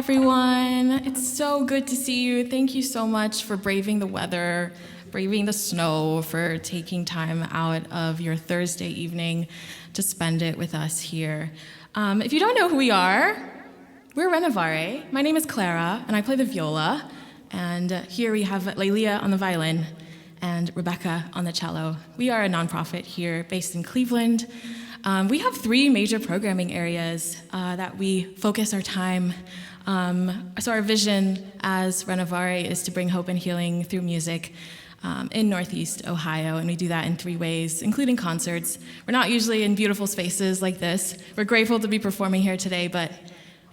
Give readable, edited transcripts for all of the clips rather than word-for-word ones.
everyone. It's so good to see you. Thank you so much for braving the weather, braving the snow, for taking time out of your Thursday evening to spend it with us here. If you don't know who we are, we're Renovare. My name is Clara, and I play the viola. And here we have Leah on the violin and Rebecca on the cello. We are a nonprofit here based in Cleveland. We have 3 major programming areas that we focus our time. So our vision as Renovare is to bring hope and healing through music in Northeast Ohio, and we do that in 3 ways, including concerts. We're not usually in beautiful spaces like this. We're grateful to be performing here today, but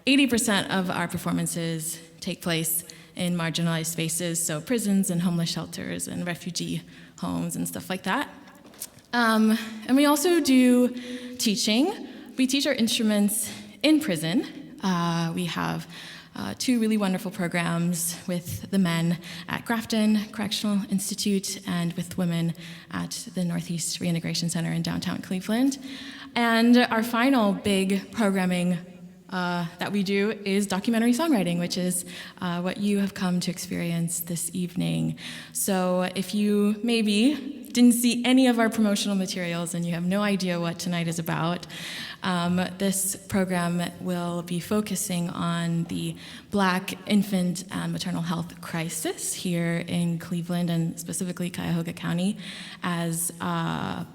80% of our performances take place in marginalized spaces, so prisons and homeless shelters and refugee homes and stuff like that. And we also do teaching. We teach our instruments in prison. We have 2 really wonderful programs with the men at Grafton Correctional Institute and with women at the Northeast Reintegration Center in downtown Cleveland. And our final big programming that we do is documentary songwriting, which is what you have come to experience this evening. So if you maybe didn't see any of our promotional materials and you have no idea what tonight is about, this program will be focusing on the Black infant and maternal health crisis here in Cleveland and specifically Cuyahoga County, as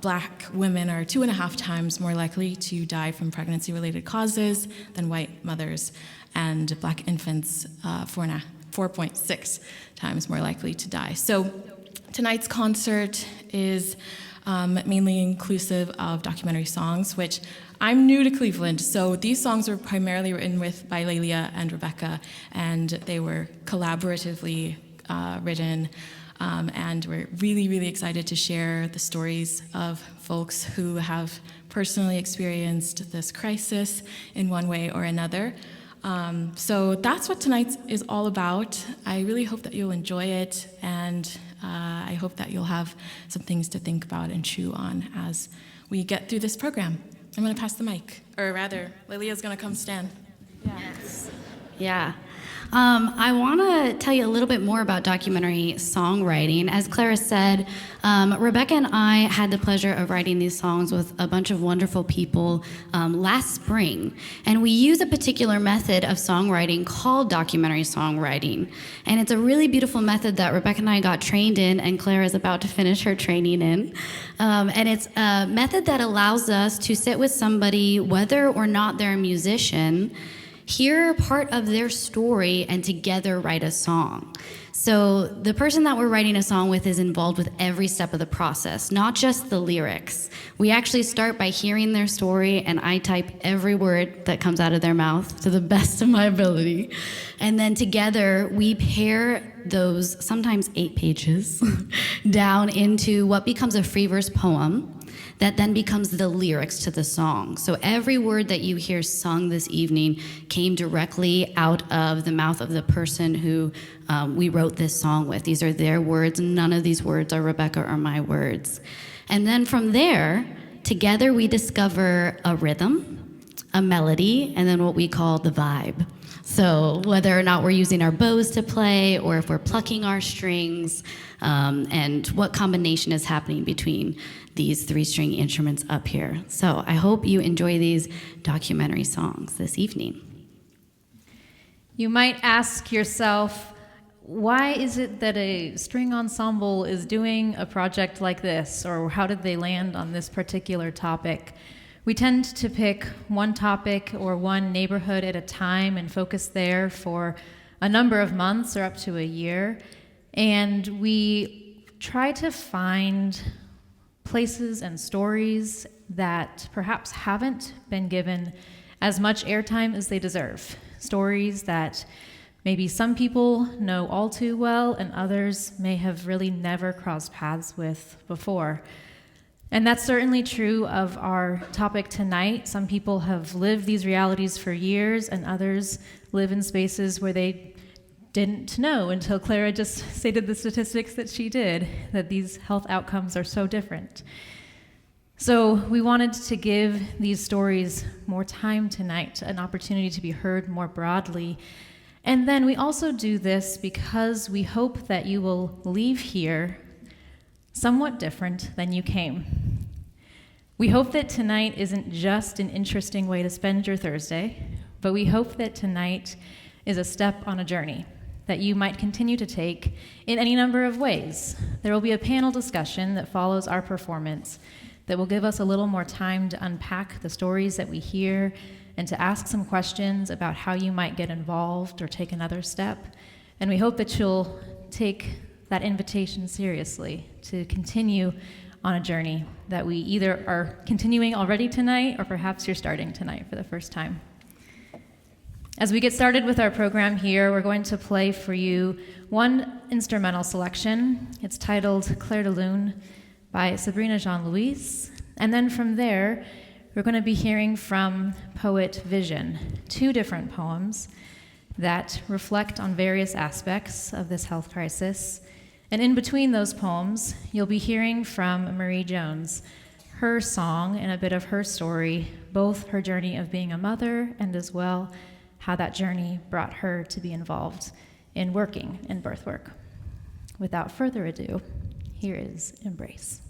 Black women are 2.5 times more likely to die from pregnancy-related causes than white mothers, and Black infants 4.6 times more likely to die. So tonight's concert is mainly inclusive of documentary songs, which I'm new to Cleveland, so these songs were primarily written by Leah and Rebecca, and they were collaboratively written, and we're really, really excited to share the stories of folks who have personally experienced this crisis in one way or another. So that's what tonight is all about. I really hope that you'll enjoy it, and I hope that you'll have some things to think about and chew on as we get through this program. I'm going to pass the mic, or rather, Lilia's going to come stand. Yeah. Yes. Yeah. I want to tell you a little bit more about documentary songwriting. As Clara said, Rebecca and I had the pleasure of writing these songs with a bunch of wonderful people last spring. And we use a particular method of songwriting called documentary songwriting. And it's a really beautiful method that Rebecca and I got trained in, and Clara is about to finish her training in. And it's a method that allows us to sit with somebody, whether or not they're a musician, hear part of their story, and together write a song. So the person that we're writing a song with is involved with every step of the process, not just the lyrics. We actually start by hearing their story, and I type every word that comes out of their mouth to the best of my ability. And then together we pair those sometimes 8 pages down into what becomes a free verse poem that then becomes the lyrics to the song. So every word that you hear sung this evening came directly out of the mouth of the person who we wrote this song with. These are their words. None of these words are Rebecca or my words. And then from there, together we discover a rhythm, a melody, and then what we call the vibe. So whether or not we're using our bows to play, or if we're plucking our strings, and what combination is happening between these 3-string instruments up here. So I hope you enjoy these documentary songs this evening. You might ask yourself, why is it that a string ensemble is doing a project like this, or how did they land on this particular topic? We tend to pick one topic or one neighborhood at a time and focus there for a number of months or up to a year. And we try to find places and stories that perhaps haven't been given as much airtime as they deserve. Stories that maybe some people know all too well and others may have really never crossed paths with before. And that's certainly true of our topic tonight. Some people have lived these realities for years, and others live in spaces where they didn't know until Clara just stated the statistics that she did, that these health outcomes are so different. So we wanted to give these stories more time tonight, an opportunity to be heard more broadly. And then we also do this because we hope that you will leave here somewhat different than you came. We hope that tonight isn't just an interesting way to spend your Thursday, but we hope that tonight is a step on a journey that you might continue to take in any number of ways. There will be a panel discussion that follows our performance that will give us a little more time to unpack the stories that we hear and to ask some questions about how you might get involved or take another step. And we hope that you'll take that invitation seriously to continue on a journey that we either are continuing already tonight or perhaps you're starting tonight for the first time. As we get started with our program here, we're going to play for you one instrumental selection. It's titled Clair de Lune by Sabrina Jean-Louis. And then from there, we're going to be hearing from poet Vision, 2 different poems that reflect on various aspects of this health crisis. And in between those poems, you'll be hearing from Marie Jones, her song and a bit of her story, both her journey of being a mother and as well how that journey brought her to be involved in working in birth work. Without further ado, here is Embrace.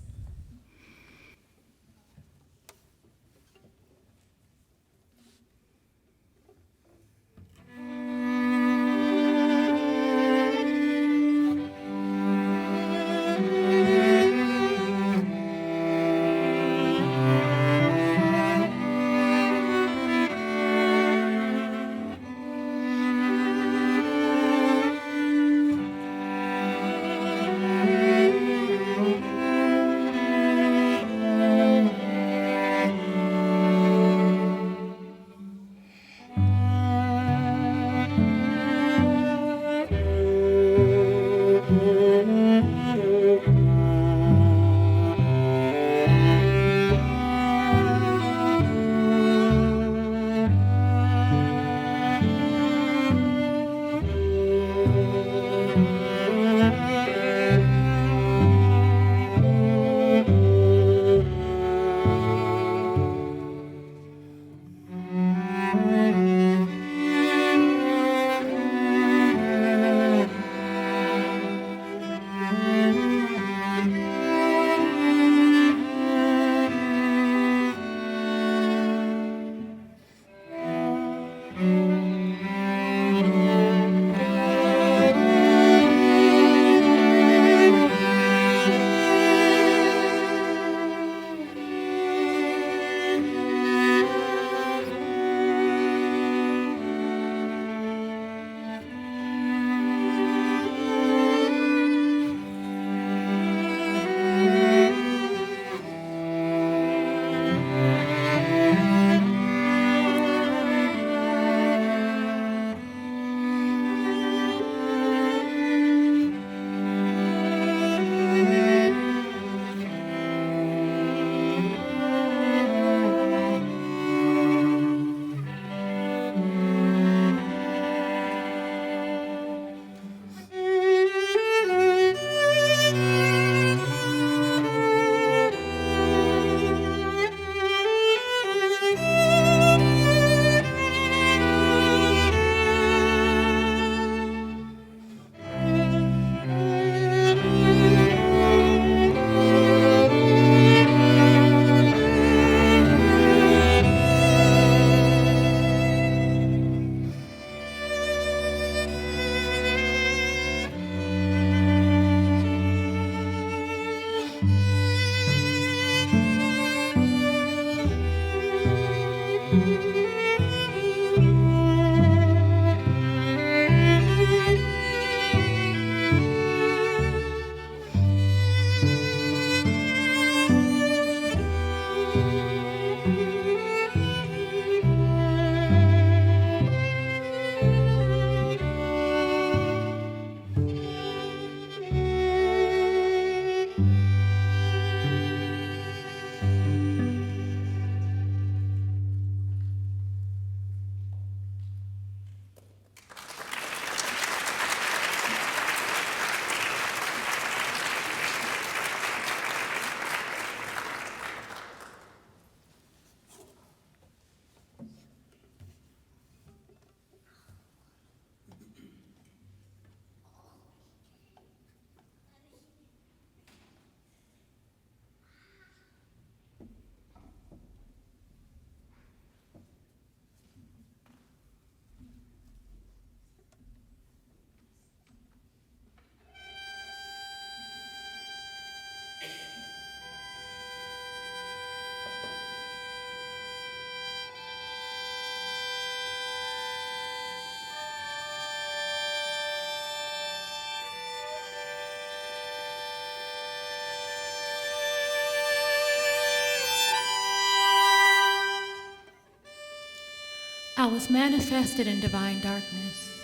I was manifested in divine darkness,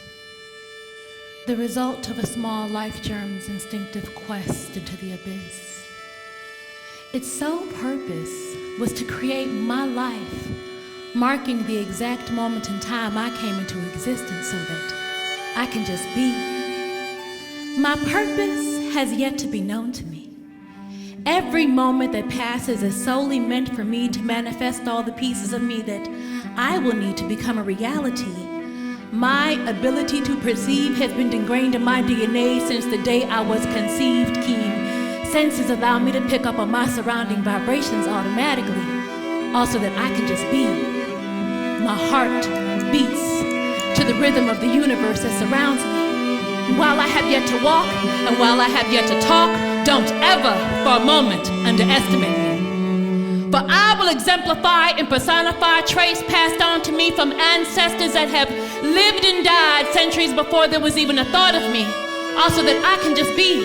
the result of a small life germ's instinctive quest into the abyss. Its sole purpose was to create my life, marking the exact moment in time I came into existence so that I can just be. My purpose has yet to be known to me. Every moment that passes is solely meant for me to manifest all the pieces of me that I will need to become a reality. My ability to perceive has been ingrained in my DNA since the day I was conceived. Keen senses allow me to pick up on my surrounding vibrations automatically, also that I can just be. My heart beats to the rhythm of the universe that surrounds me. While I have yet to walk and while I have yet to talk, don't ever for a moment underestimate me. For I will exemplify and personify traits passed on to me from ancestors that have lived and died centuries before there was even a thought of me, also that I can just be.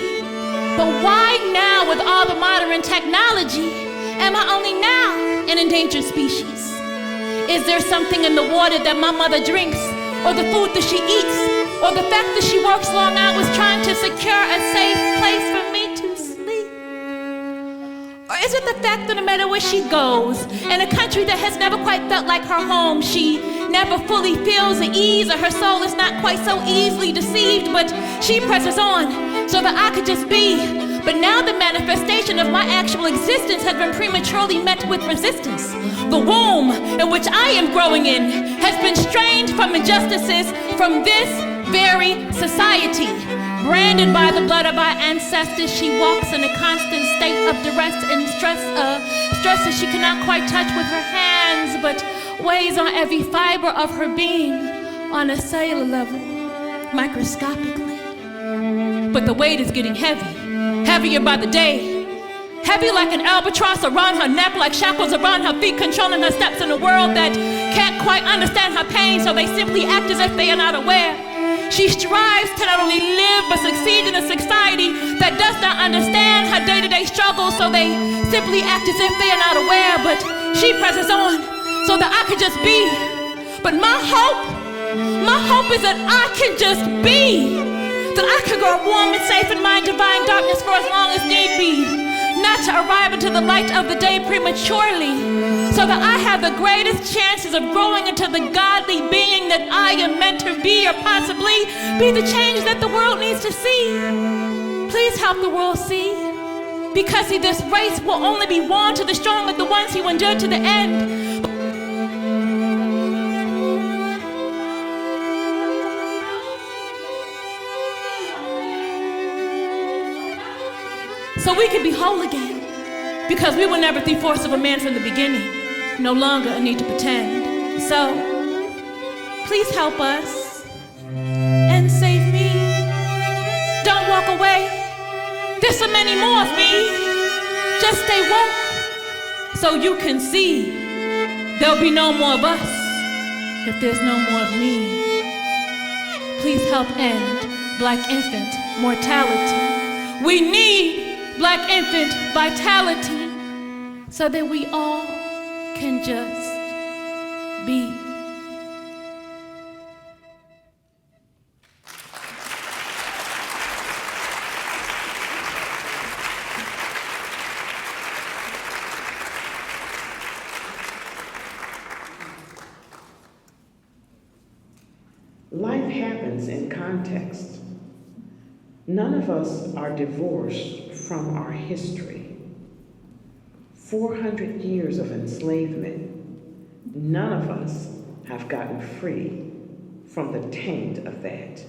But why now, with all the modern technology, am I only now an endangered species? Is there something in the water that my mother drinks, or the food that she eats, or the fact that she works long hours trying to secure a safe place for me to sleep? Or is it the fact that no matter where she goes, in a country that has never quite felt like her home, she never fully feels at ease, or her soul is not quite so easily deceived, but she presses on so that I could just be. But now the manifestation of my actual existence has been prematurely met with resistance. The womb in which I am growing in has been strained from injustices from this very society. Branded by the blood of our ancestors, she walks in a constant state of duress and stress that she cannot quite touch with her hands, but weighs on every fiber of her being on a cellular level, microscopically. But the weight is getting heavy, heavier by the day. Heavy like an albatross around her neck, like shackles around her feet, controlling her steps in a world that can't quite understand her pain, so they simply act as if they are not aware. She strives to not only live but succeed in a society that does not understand her day-to-day struggles, so they simply act as if they are not aware, but she presses on so that I could just be. But my hope is that I can just be, that I can grow warm and safe in my divine darkness for as long as need be, not to arrive into the light of the day prematurely, so that I have the greatest chances of growing into the godly being that I am meant to be, or possibly be the change that the world needs to see. Please help the world see, because see, this race will only be won to the strong of the ones who endure to the end. So we can be whole again, because we were never the force of a man from the beginning, no longer a need to pretend. So please help us and save me. Don't walk away. There's so many more of me. Just stay woke so you can see there'll be no more of us if there's no more of me. Please help end Black infant mortality. We need Black infant vitality so that we all can just be. Life happens in context. None of us are divorced from our history. 400 years of enslavement, none of us have gotten free from the taint of that.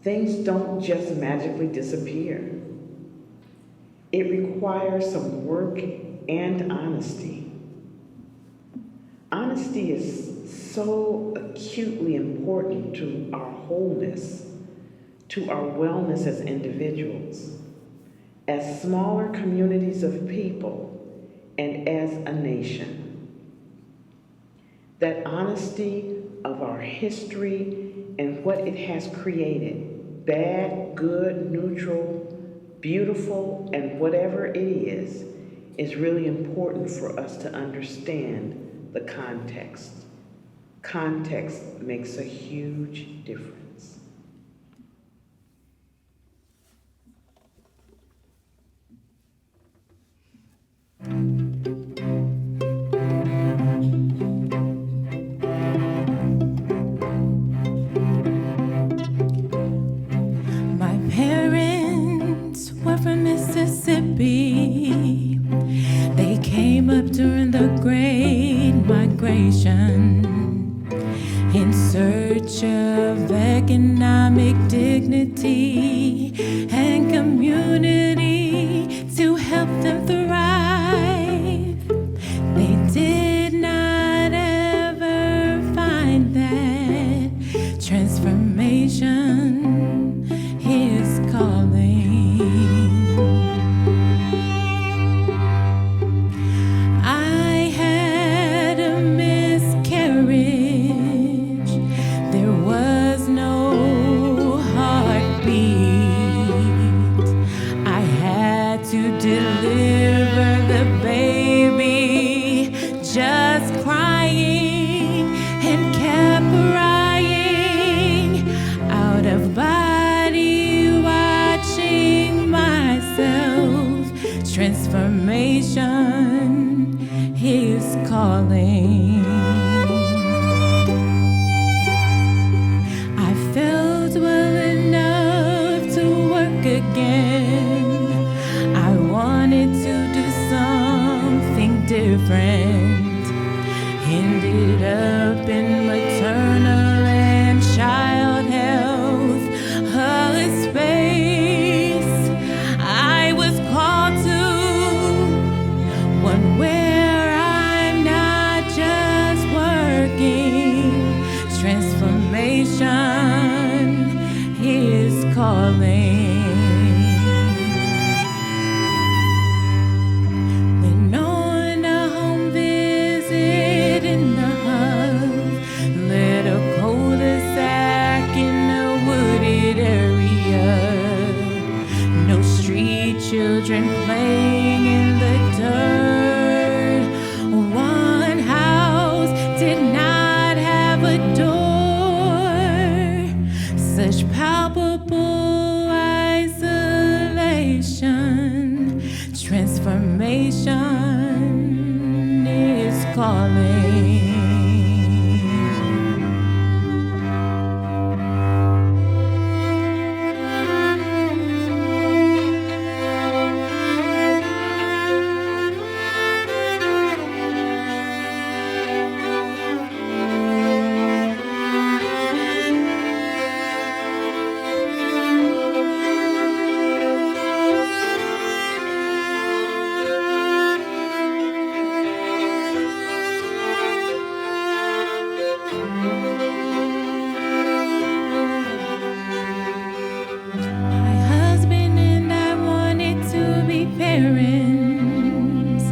Things don't just magically disappear. It requires some work and honesty. Honesty is so acutely important to our wholeness, to our wellness as individuals, as smaller communities of people, and as a nation. That honesty of our history and what it has created, bad, good, neutral, beautiful, and whatever it is really important for us to understand the context. Context makes a huge difference. My parents were from Mississippi. They came up during the Great Migration in search of economic dignity and community to help them thrive. They did not ever find that transformation is calling. I had a miscarriage. There was no heartbeat. I had to deliver the baby, just crying and kept crying, out of body, watching myself. Transformation is calling. I felt well enough to work again. I wanted to do something different. Ended up in maternal and child health, a space I was called to, one where I'm not just working. Transformation is calling. Went on a home visit in the hub, lit a cul-de-sac in a wooded area. No street children playing in the dirt. One house did not have a door. Such palpable isolation. Transformation is calling. My husband and I wanted to be parents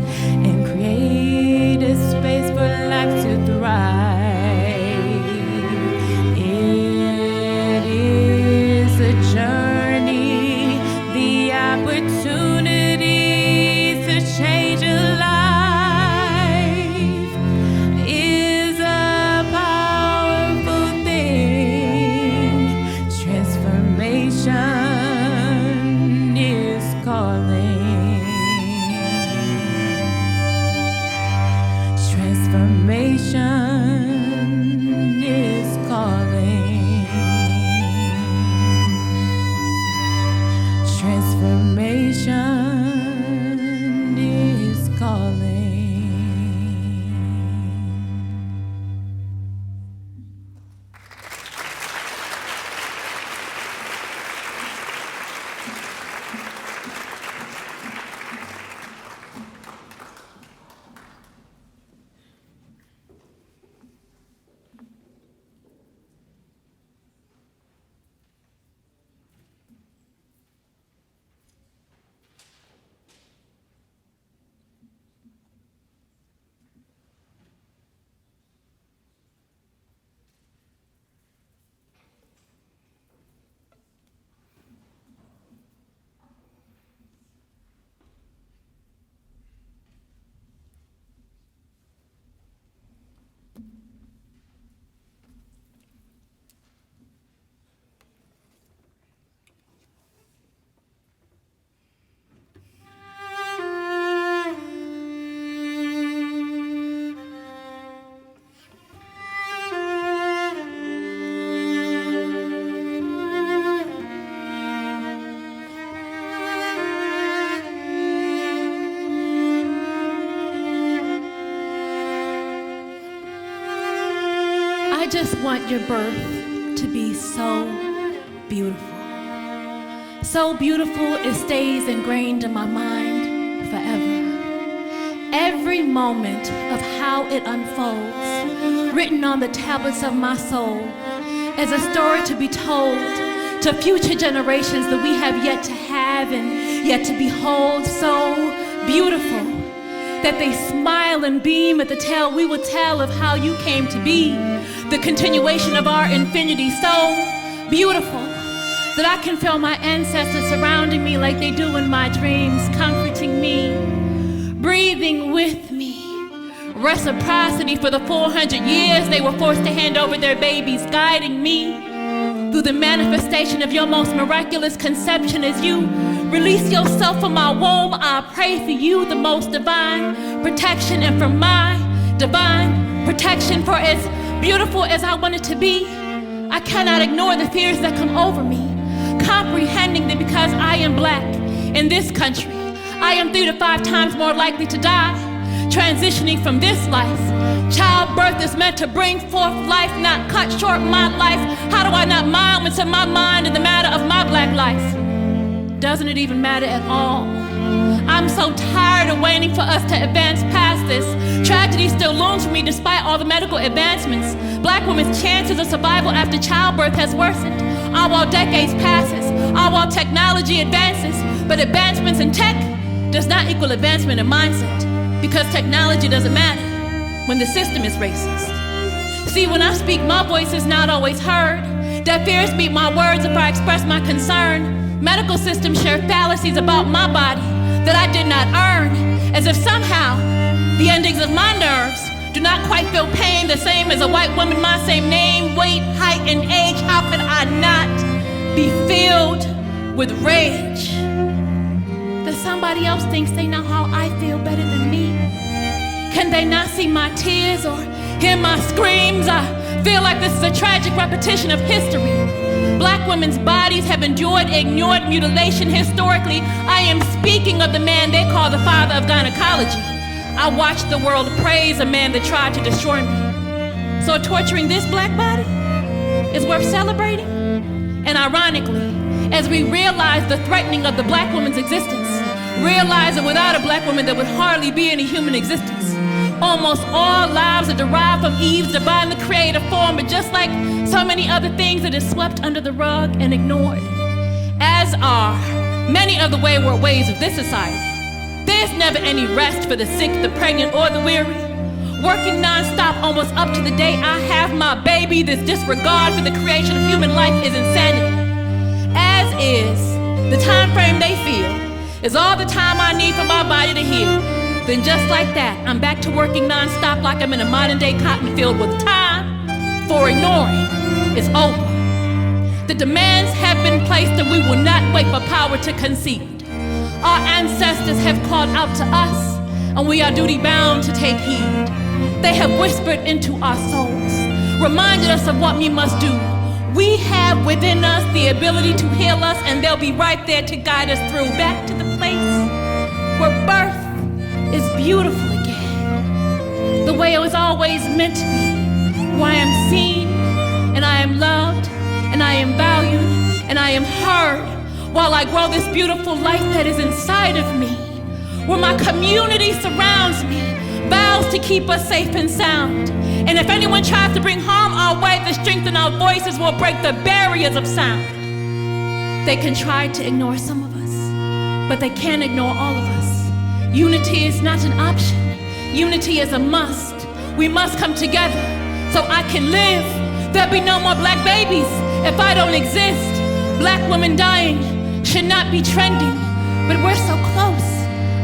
and create a space for life to thrive. It is a journey, the opportunity to change a life is a powerful thing. Transformation is calling. Transformation is calling. Transformation is calling. want your birth to be so beautiful. So beautiful it stays ingrained in my mind forever. Every moment of how it unfolds, written on the tablets of my soul, as a story to be told to future generations that we have yet to have and yet to behold. So beautiful that they smile and beam at the tale we will tell of how you came to be, the continuation of our infinity. So beautiful that I can feel my ancestors surrounding me like they do in my dreams, comforting me, breathing with me. Reciprocity for the 400 years they were forced to hand over their babies, guiding me through the manifestation of your most miraculous conception. As you release yourself from my womb, I pray for you the most divine protection, and for my divine protection. For as beautiful as I want it to be, I cannot ignore the fears that come over me, comprehending that because I am black in this country, I am 3 to 5 times more likely to die transitioning from this life. Childbirth is meant to bring forth life, not cut short my life. How do I not mind what's in my mind in the matter of my black life? Doesn't it even matter at all? I'm so tired of waiting for us to advance past this. Tragedy still looms for me despite all the medical advancements. Black women's chances of survival after childbirth has worsened, all while decades passes, all while technology advances. But advancements in tech does not equal advancement in mindset, because technology doesn't matter when the system is racist. See, when I speak, my voice is not always heard. Deaf ears meet my words if I express my concern. Medical systems share fallacies about my body that I did not earn, as if somehow the endings of my nerves do not quite feel pain the same as a white woman my same name, weight, height, and age. How could I not be filled with rage that somebody else thinks they know how I feel better than me? Can they not see my tears or hear my screams? I feel like this is a tragic repetition of history. Black women's bodies have endured ignored mutilation historically. I am speaking of the man they call the father of gynecology. I watched the world praise a man that tried to destroy me. So torturing this black body is worth celebrating? And ironically, as we realize the threatening of the black woman's existence, realize that without a black woman there would hardly be any human existence. Almost all lives are derived from Eve's divine, the creative form, but just like so many other things, it is swept under the rug and ignored, as are many of the wayward ways of this society. There's never any rest for the sick, the pregnant, or the weary. Working non-stop almost up to the day I have my baby, this disregard for the creation of human life is insanity. As is the time frame they feel is all the time I need for my body to heal. Then just like that, I'm back to working non-stop like I'm in a modern-day cotton field with time for ignoring is over. The demands have been placed and we will not wait for power to concede. Our ancestors have called out to us and we are duty-bound to take heed. They have whispered into our souls, reminded us of what we must do. We have within us the ability to heal us, and they'll be right there to guide us through, back to the place where birth is beautiful again, the way it was always meant to be, where I am seen, and I am loved, and I am valued, and I am heard, while I grow this beautiful life that is inside of me, where my community surrounds me, vows to keep us safe and sound. And if anyone tries to bring harm our way, the strength in our voices will break the barriers of sound. They can try to ignore some of us, but they can't ignore all of us. Unity is not an option. Unity is a must. We must come together so I can live. There'll be no more black babies if I don't exist. Black women dying should not be trending, but we're so close.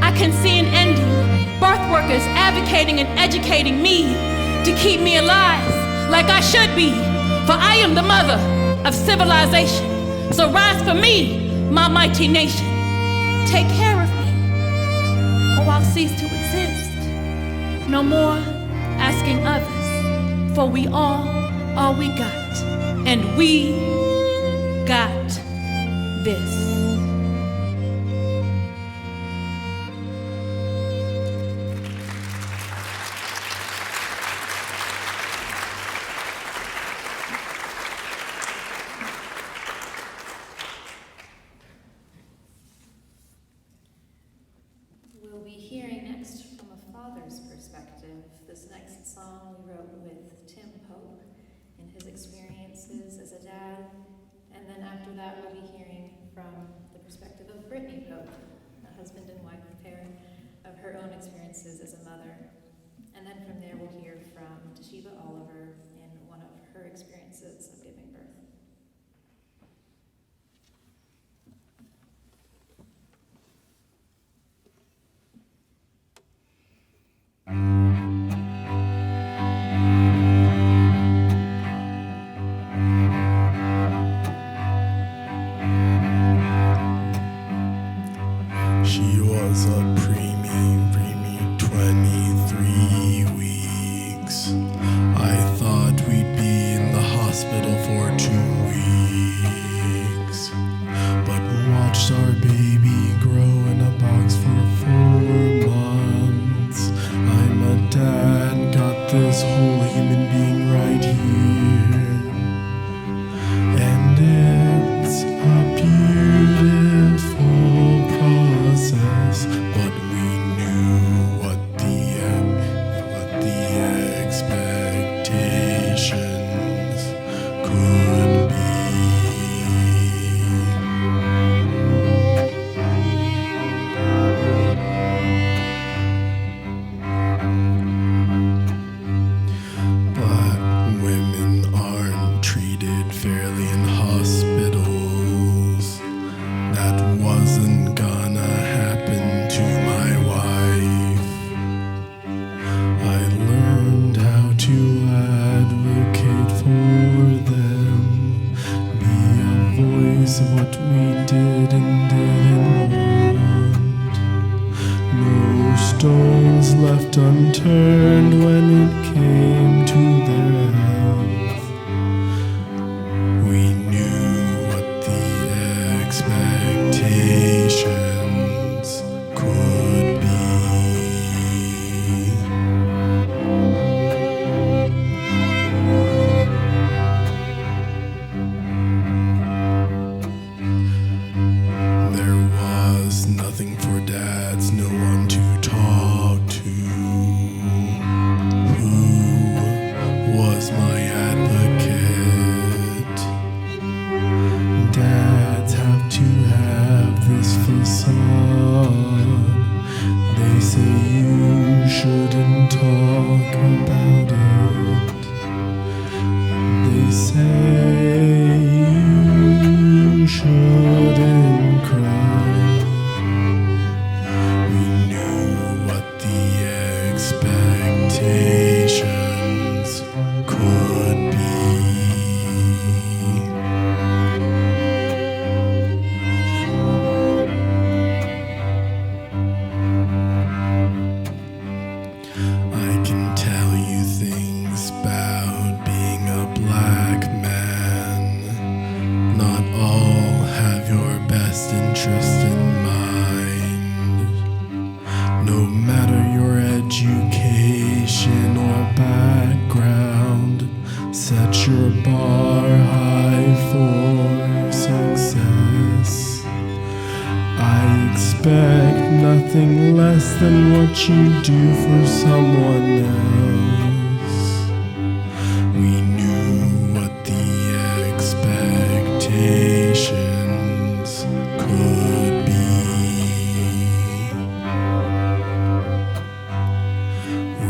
I can see an ending. Birth workers advocating and educating me to keep me alive like I should be, for I am the mother of civilization. So rise for me, my mighty nation. Take care of me, or I'll cease to exist. No more asking others, for we all we got, and we got this. from the perspective of Brittany Pope, a husband and wife pair, of her own experiences as a mother. And then from there we'll hear from Toshiba Oliver in one of her experiences of giving birth. She was a preemie 23 weeks. I thought we'd be in the hospital for 2 weeks, but watched our baby grow in a box for 4 months. I'm a dad, got this whole human being right here, and it's a beautiful process, but we knew what the expectations could be. But women aren't treated fairly in hospitals. That wasn't gonna happen to my wife. I learned how to advocate for them, be a voice of what we did and didn't want. No stones left unturned when it came to their health. We knew what the expectations could be. There was nothing for dads, no one to talk to. Who was my advocate? Dads have to have this facade. They say you shouldn't talk about it. They say you shouldn't cry. We knew what the expectations could be. I can tell you things about being a black man. Not all have your best interest in mind. No matter your education or background, set your bar high for success. I expect nothing less than what you do for someone else. We knew what the expectations could be.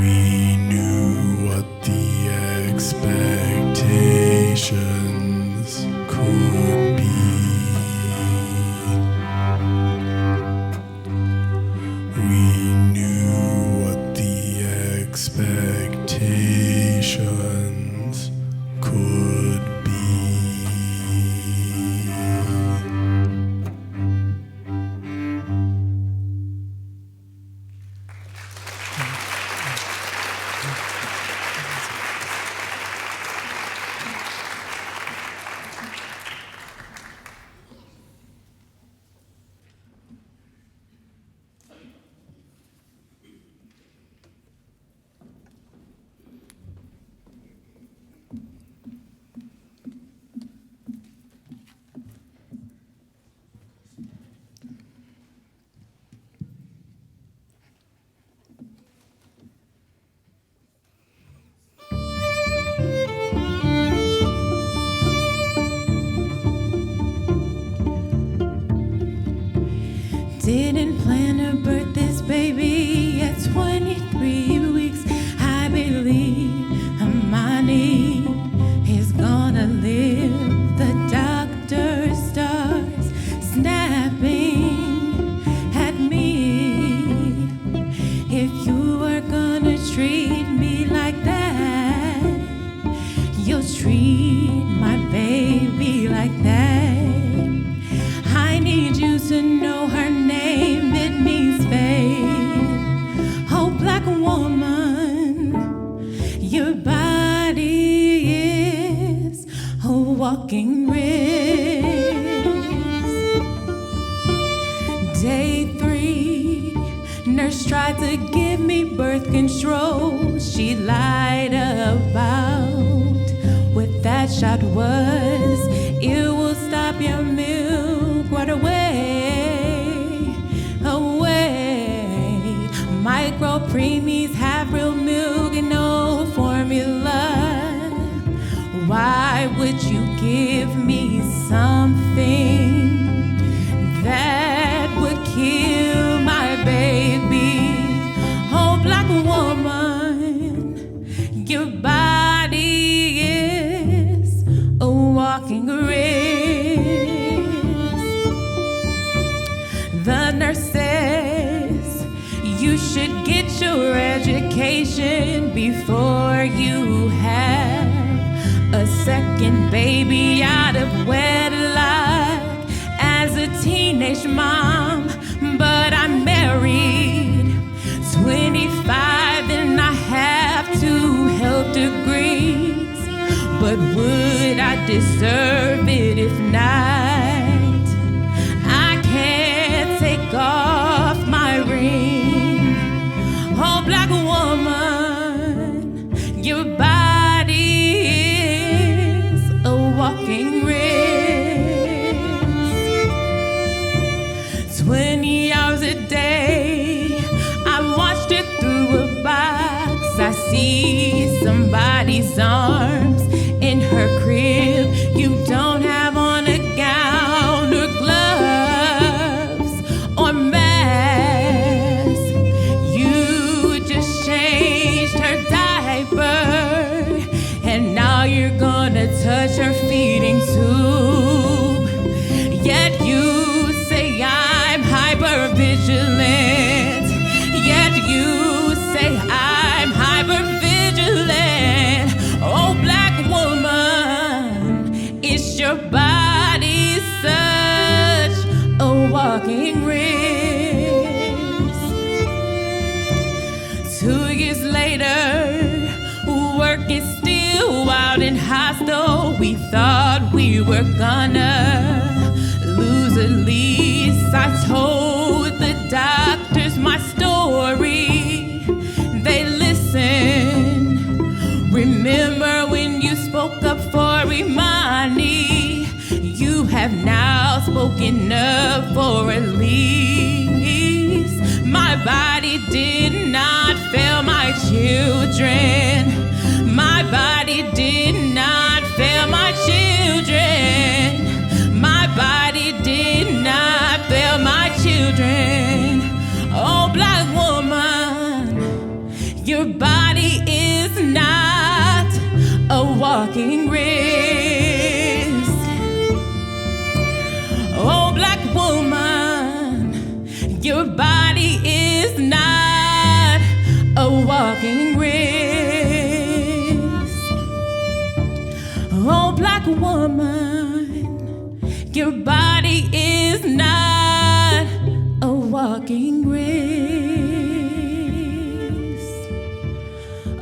We knew what the expectations could be. We knew what the expectations to birth this baby at 23 weeks. I believe Amani is gonna live. The doctor starts snapping at me. If you are gonna treat me like that, you'll treat my baby like that. I need you to know her name, it means faith. Oh, black woman, your body is a walking wrist. Day 3, nurse tried to give me birth control. She lied about what that shot was. It will stop your milk right away, away. Micro preemies have real milk and no formula. Why would you give me something that would kill my baby? Oh, black woman, your body is a walking wrist. The nurse says you should get your education before you have a second baby out of wedlock. As a teenage mom, but I'm married 25 and I have 2 health degrees. But would I deserve it if not? I can't take off my ring. Oh, black woman, your body is a walking wrist. 20 hours a day, I watched it through a box. I see somebody's arms in her crib. You don't have on a gown or gloves or mask. You just changed her diaper, and now you're gonna touch her feeding tube. Yet you say I'm hypervigilant. Yet you say I'm hypervigilant. Oh, black woman, is your body such a walking wrist? 2 years later, work is still wild and hostile. We thought we were gonna lose a lease. I told the doctors my story. They listened. Remember when you spoke up for Imani? You have now spoken up for Elise. My body did not fail my children. My body did not fail my children. My body did not fail my children. Oh, black woman, your body is not a walking risk. Oh, black woman, your body is not a walking risk. Oh, black woman, your body is not a walking risk.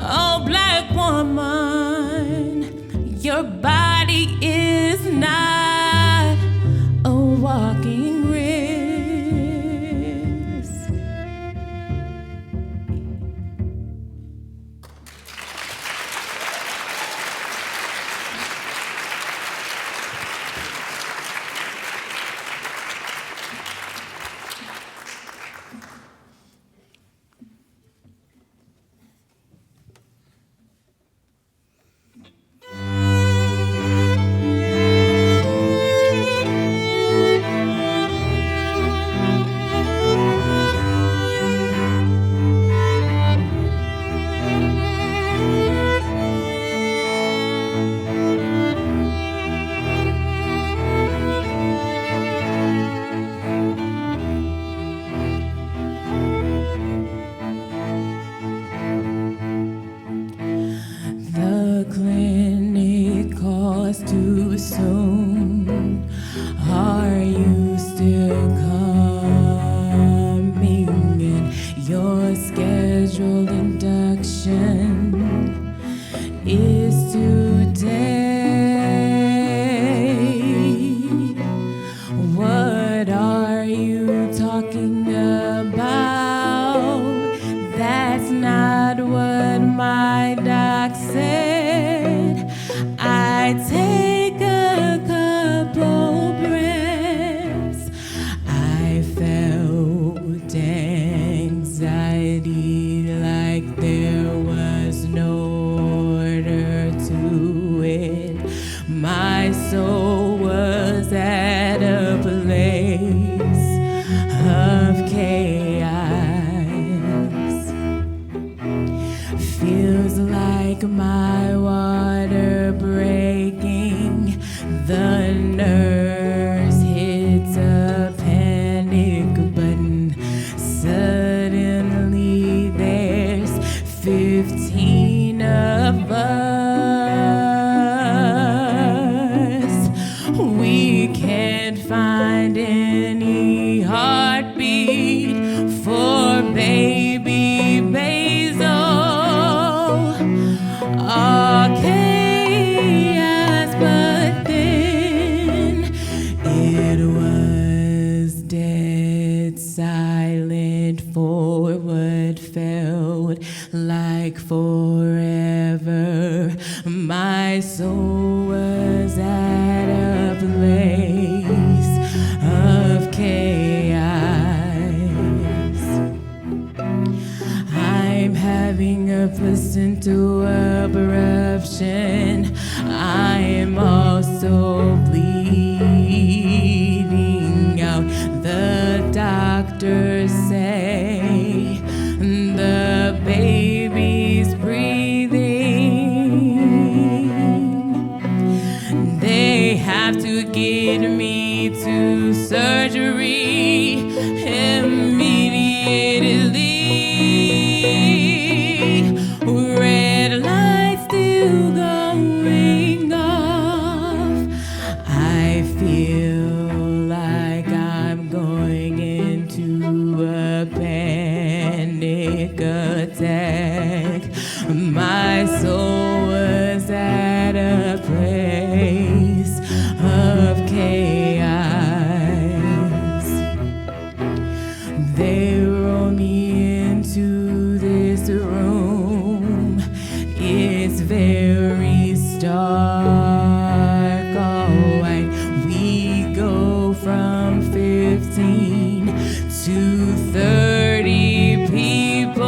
Oh, black woman, your body is not a walking risk. talking about. That's not what my doc said. I take a couple breaths. I felt anxiety like there was no order to it. My soul was at a place of chaos. Feels like my water breaking. The nurse hits a panic button. Suddenly there's 15 of us. We can't find any heartbeat for baby Basil. All chaos, but then it was dead silent for what felt like forever. My soul was at a place of chaos. I'm having a placental abruption. I'm also bleeding out. The doctors say the baby's breathing. They have to get me to surgery immediately. Red light still going off. I feel like I'm going into a panic attack. My soul was at a place of chaos. They roll me into this room. It's very stark, all white. We go from 15 to 30 people.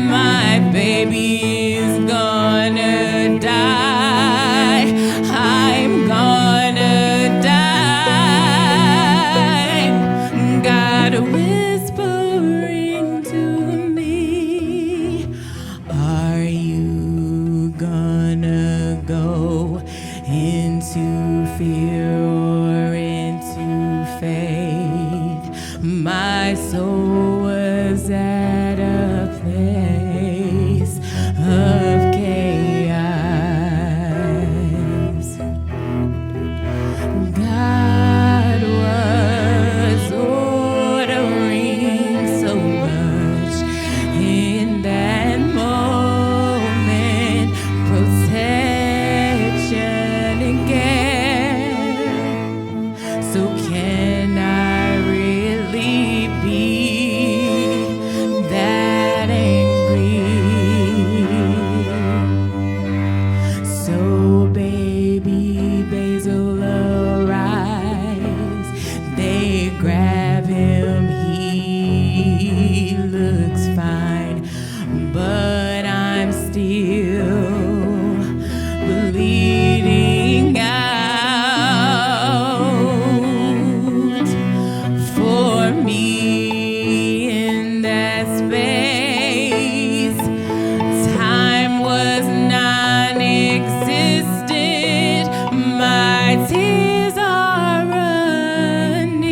My baby is gonna die. I'm gonna die. God whispering to me, are you gonna go into fear or into faith? My soul was at a place of chaos. God was ordering so much in that moment. Protection and care. So can I really be that angry? So baby Basil arrives. They grab him. He looks fine, but I'm still bleeding out. For me in that space, time was non-existent. My tears are running.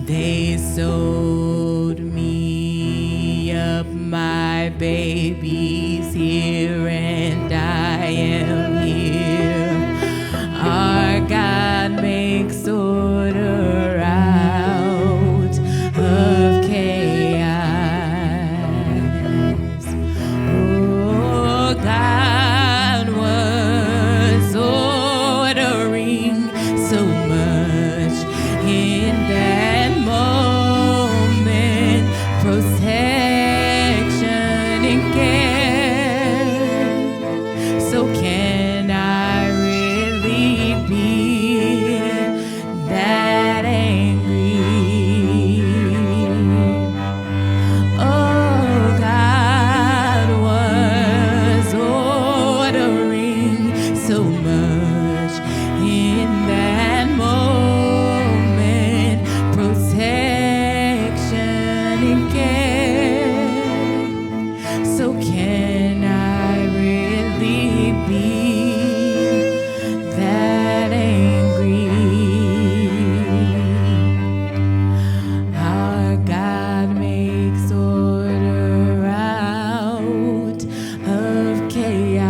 They sewed me up. My baby's here and I am here. Our God makes order out of chaos. Oh, God was order be that angry. Oh, God was ordering so much in that moment, protection and care. So can I really be that angry? Our God makes order out of chaos.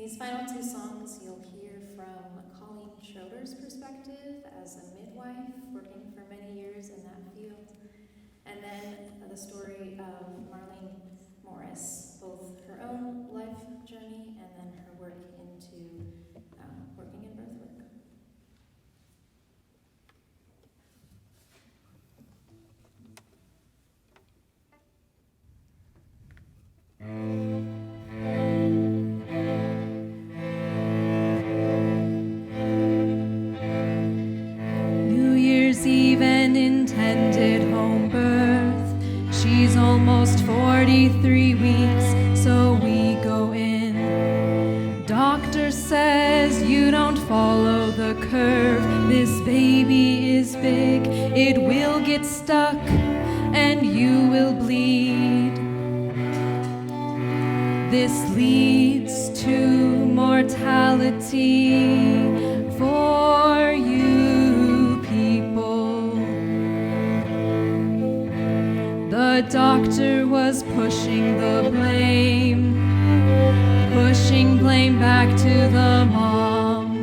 these final two songs, you'll hear from Colleen Schroeder's perspective as a midwife working for many years in that field, and then the story of Marlene Morris, both her own life journey and then her work into working in birth work. New Year's Eve and intended home birth. She's almost 43 weeks, so we go in. Doctor says you don't follow the curve. This baby is big, it will get stuck, and you will bleed. This leads to mortality for you people. The doctor was pushing blame back to the mom,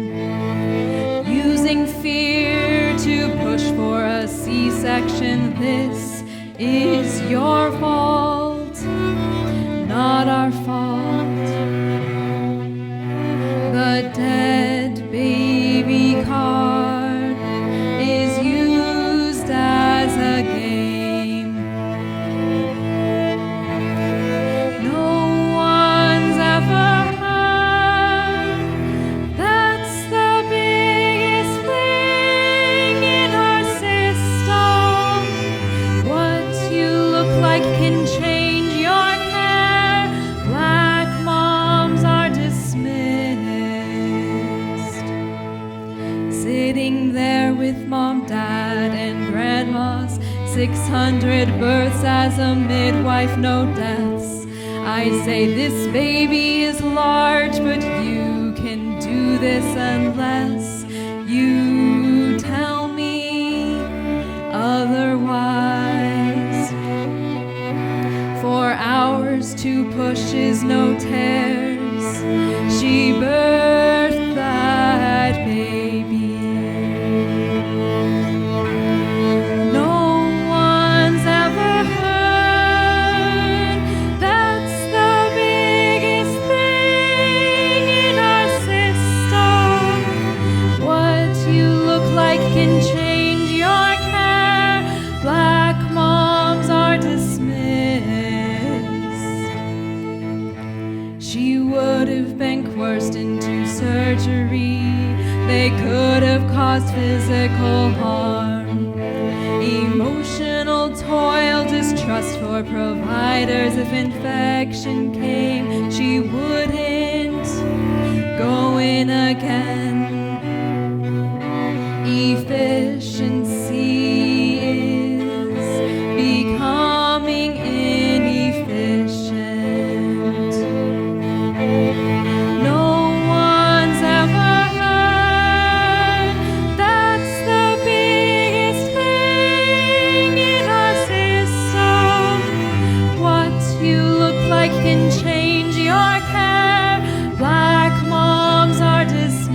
using fear to push for a C-section. This is your fault, not our fault. The dead baby card is used as a game. No one's ever heard. That's the biggest thing in our system. What you look like can change your care. Black moms are dismissed. Sitting there with mom, dad, and grandmas. 600 births as a midwife, no deaths. I say this baby is large, but you can do this unless you tell me otherwise. 4 hours, 2 pushes, no tears. She birthed that baby. No one's ever heard. That's the biggest thing in our system. What you look like can change your care. Black moms are dismissed. She would have been coerced into surgery. They could have caused physical harm, emotional toil, distrust for providers. If infection came, she wouldn't go in again. Efficiency is becoming inefficient. No one's ever heard. That's the biggest thing in our system. What you look like can change your care. Black moms are dismissed.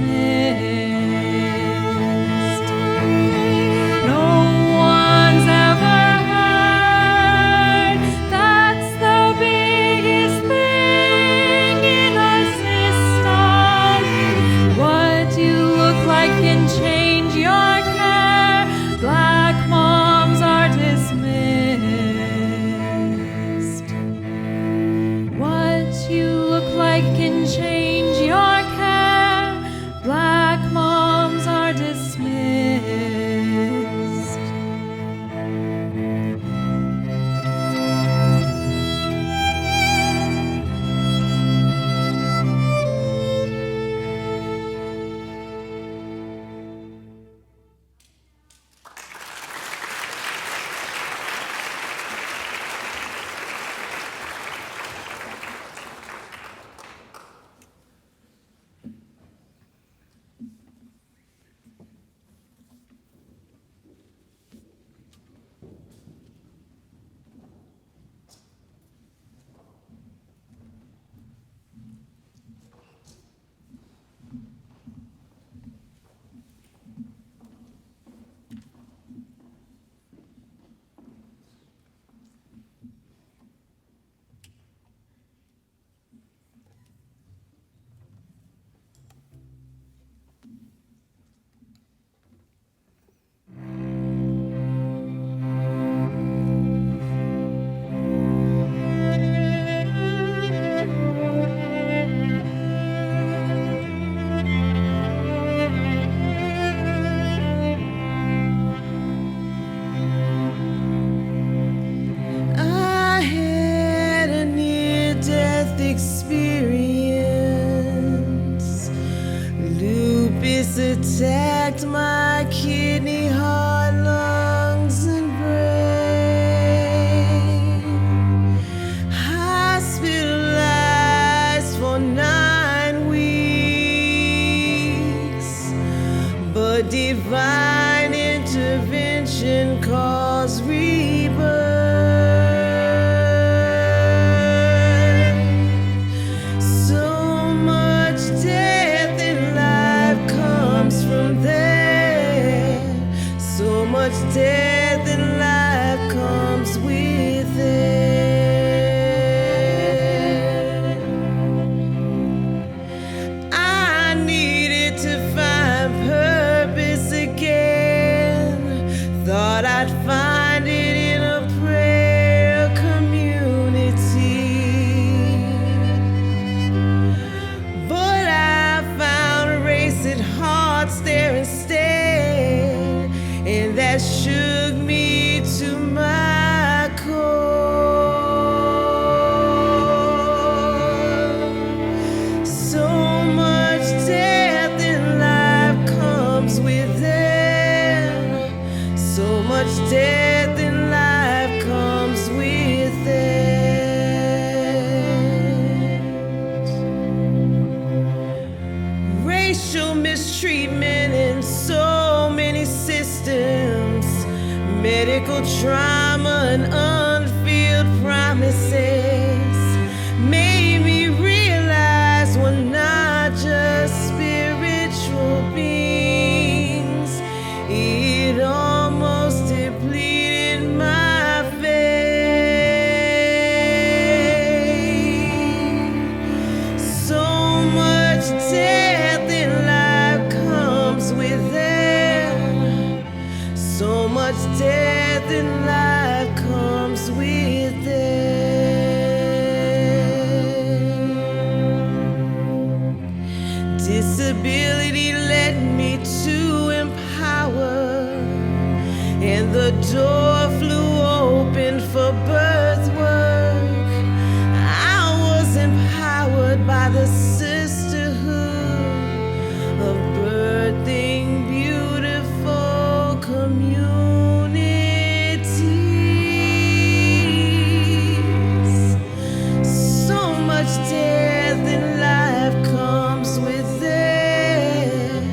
trauma and unfulfilled promises made me realize we're not just spiritual beings. It almost depleted my faith. So much death in life comes with it. So much death in life comes with it. Disability led me to empower, and the door flew open for birth work. I was empowered by the sisterhood of birthing beautiful communities. So much death in life comes with it.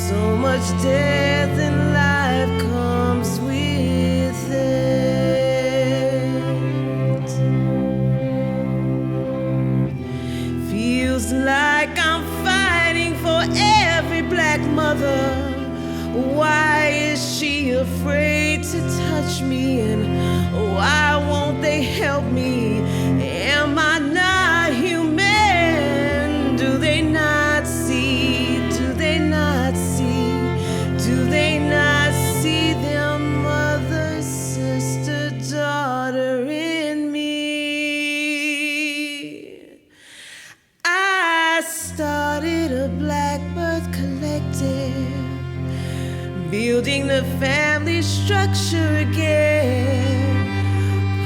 So much death in life comes with it. Feels like I'm fighting for every black mother. Why is she afraid to touch me? And why won't they help me? Am I not human? Do they not see? Do they not see? Do they not see their mother, sister, daughter in me? I started a Black Birth Collective, building the family structure again,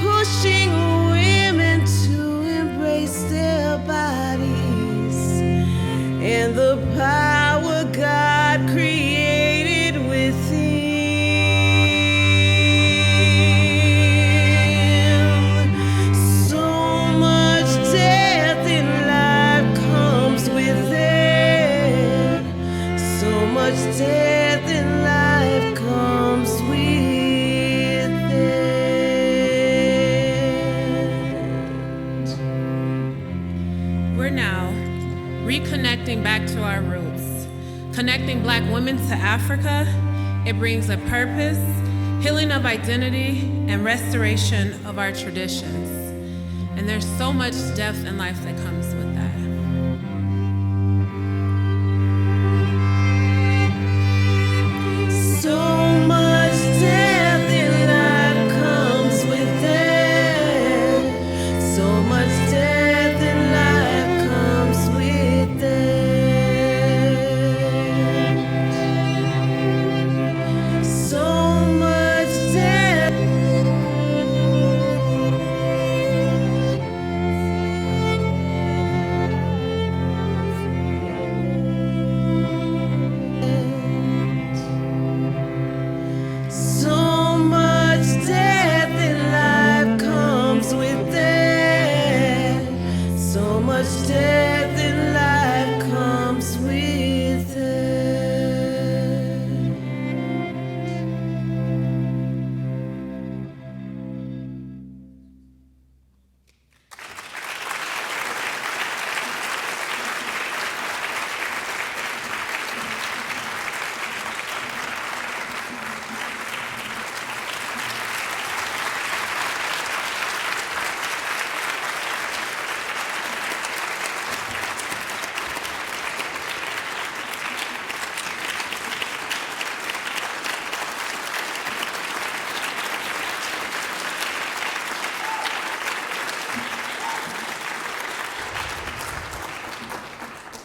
pushing women to embrace their bodies and the power God created within. So much death in life comes with it. So much death in life comes with it. We're now reconnecting back to our roots. Connecting Black women to Africa, it brings a purpose, healing of identity, and restoration of our traditions. And there's so much depth in life that comes with that. So much death in life comes with it. So much death in life comes with it. So much death. So much death in life comes with it. So much death in life comes with it.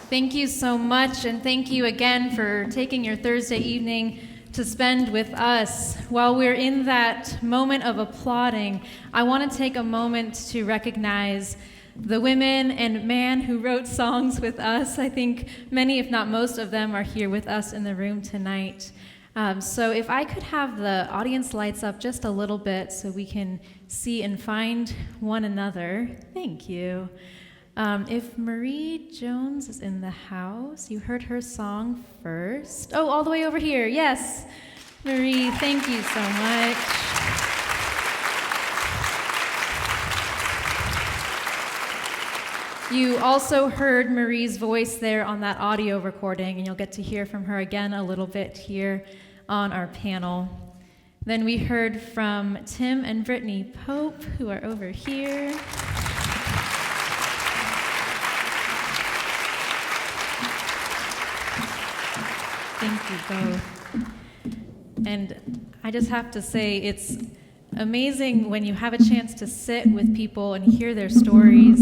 Thank you so much, and thank you again for taking your Thursday evening to spend with us. While we're in that moment of applauding, I want to take a moment to recognize the women and man who wrote songs with us. I think many, if not most of them, are here with us in the room tonight. So if I could have the audience lights up just a little bit so we can see and find one another. Thank you. If Marie Jones is in the house, you heard her song first. Oh, all the way over here. Yes. Marie, thank you so much. You also heard Marie's voice there on that audio recording, and you'll get to hear from her again a little bit here on our panel. Then we heard from Tim and Brittany Pope, who are over here. Thank you both. And I just have to say, it's amazing when you have a chance to sit with people and hear their stories,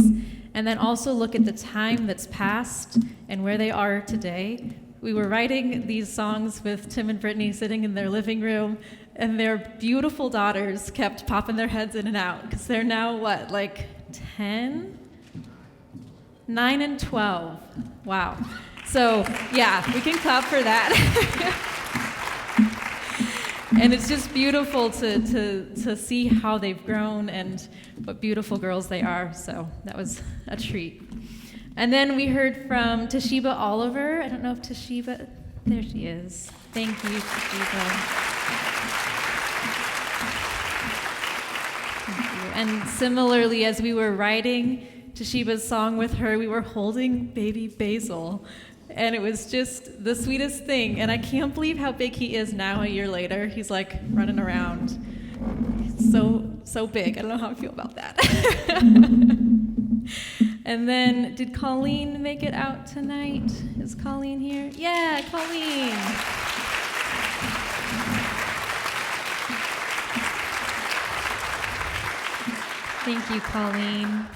and then also look at the time that's passed and where they are today. We were writing these songs with Tim and Brittany sitting in their living room, and their beautiful daughters kept popping their heads in and out, because they're now, what, like 10? 9 and 12. Wow. So, yeah, we can clap for that. And it's just beautiful to see how they've grown and what beautiful girls they are. So that was a treat. And then we heard from Toshiba Oliver. I don't know if Toshiba, there she is. Thank you, Toshiba. Thank you. And similarly, as we were writing Toshiba's song with her, we were holding baby Basil. And it was just the sweetest thing. And I can't believe how big he is now a year later. He's like running around. He's so big. I don't know how I feel about that. And then, did Colleen make it out tonight? Is Colleen here? Yeah, Colleen. Thank you, Colleen.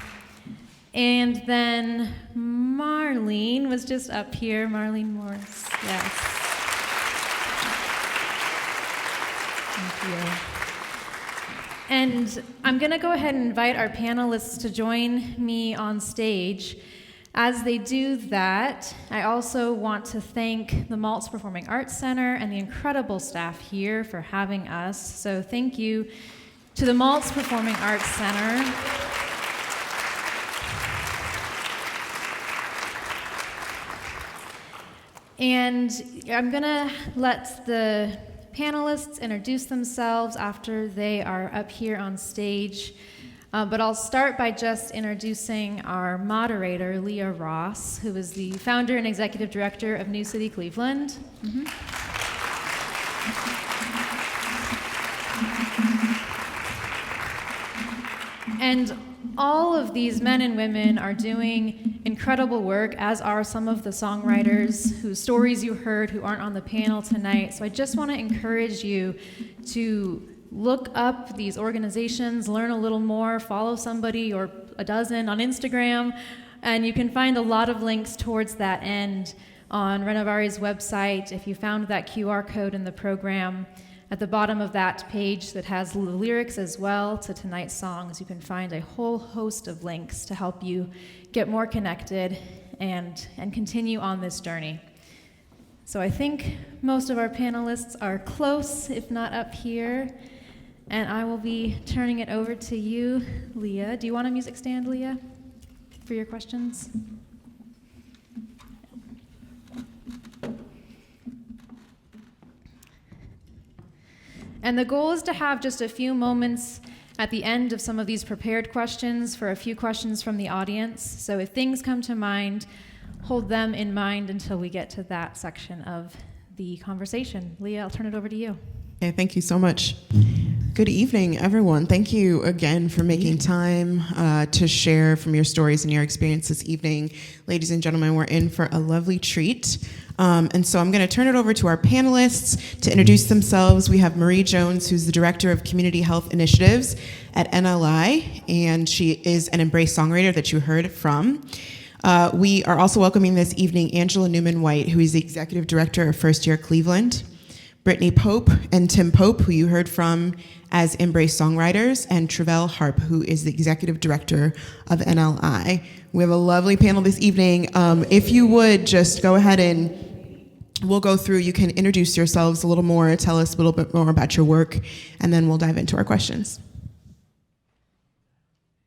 And then Marlene was just up here. Marlene Morris, yes. Thank you. And I'm going to go ahead and invite our panelists to join me on stage. As they do that, I also want to thank the Maltz Performing Arts Center and the incredible staff here for having us. So thank you to the Maltz Performing Arts Center. And I'm going to let the panelists introduce themselves after they are up here on stage. But I'll start by just introducing our moderator, Leah Ross, who is the founder and executive director of New City Cleveland. And all of these men and women are doing incredible work, as are some of the songwriters whose stories you heard who aren't on the panel tonight. So I just want to encourage you to look up these organizations, learn a little more, follow somebody or a dozen on Instagram, and you can find a lot of links towards that end on Renovare's website. If you found that QR code in the program, at the bottom of that page that has the lyrics as well to tonight's songs, you can find a whole host of links to help you get more connected and continue on this journey. So I think most of our panelists are close, if not up here, and I will be turning it over to you, Leah. Do you want a music stand, Leah, for your questions? And the goal is to have just a few moments at the end of some of these prepared questions for a few questions from the audience. So if things come to mind, hold them in mind until we get to that section of the conversation. Leah, I'll turn it over to you. Okay, thank you so much. Good evening, everyone. Thank you again for making time to share from your stories and your experience this evening. Ladies and gentlemen, we're in for a lovely treat. And so I'm going to turn it over to our panelists to introduce themselves. We have Marie Jones, who's the Director of Community Health Initiatives at NLI, and she is an Embrace Songwriter that you heard from. We are also welcoming this evening Angela Newman-White, who is the Executive Director of First Year Cleveland, Brittany Pope and Tim Pope, who you heard from as Embrace Songwriters, and Trevelle Harp, who is the Executive Director of NLI. We have a lovely panel this evening. If you would just go ahead and we'll go through, you can introduce yourselves a little more, tell us a little bit more about your work, and then we'll dive into our questions.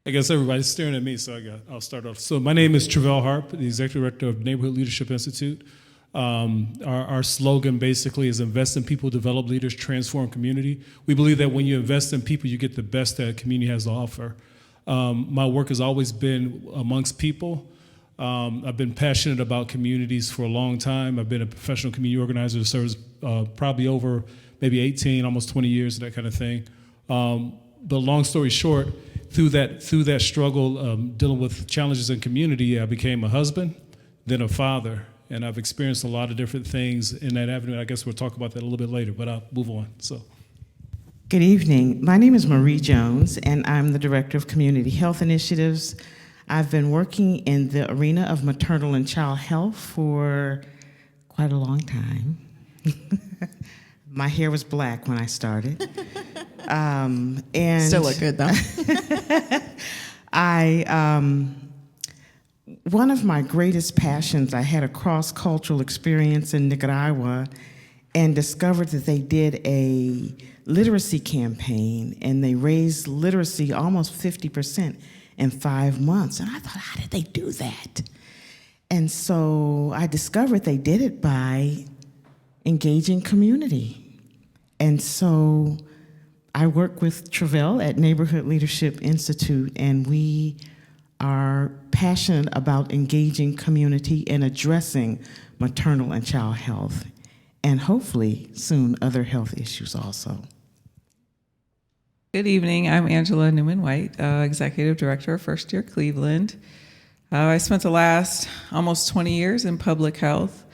I guess everybody's staring at me, so I'll start off. So my name is Trevelle Harp, the Executive Director of Neighborhood Leadership Institute. Our slogan basically is invest in people, develop leaders, transform community. We believe that when you invest in people, you get the best that community has to offer. My work has always been amongst people. I've been passionate about communities for a long time. I've been a professional community organizer that serves probably over maybe 18, almost 20 years, that kind of thing. But long story short, through that struggle, dealing with challenges in community, I became a husband, then a father, and I've experienced a lot of different things in that avenue. I guess we'll talk about that a little bit later, but I'll move on. So. Good evening. My name is Marie Jones, and I'm the Director of Community Health Initiatives. I've been working in the arena of maternal and child health for quite a long time. My hair was black when I started. And still look good, though. One of my greatest passions, I had a cross-cultural experience in Nicaragua and discovered that they did a literacy campaign, and they raised literacy almost 50% in 5 months. And I thought, how did they do that? And so I discovered they did it by engaging community. And so I work with Trevelle at Neighborhood Leadership Institute, and we are passionate about engaging community and addressing maternal and child health, and hopefully soon other health issues also. Good evening. I'm Angela Newman-White, Executive Director of First Year Cleveland. I spent the last almost 20 years in public health.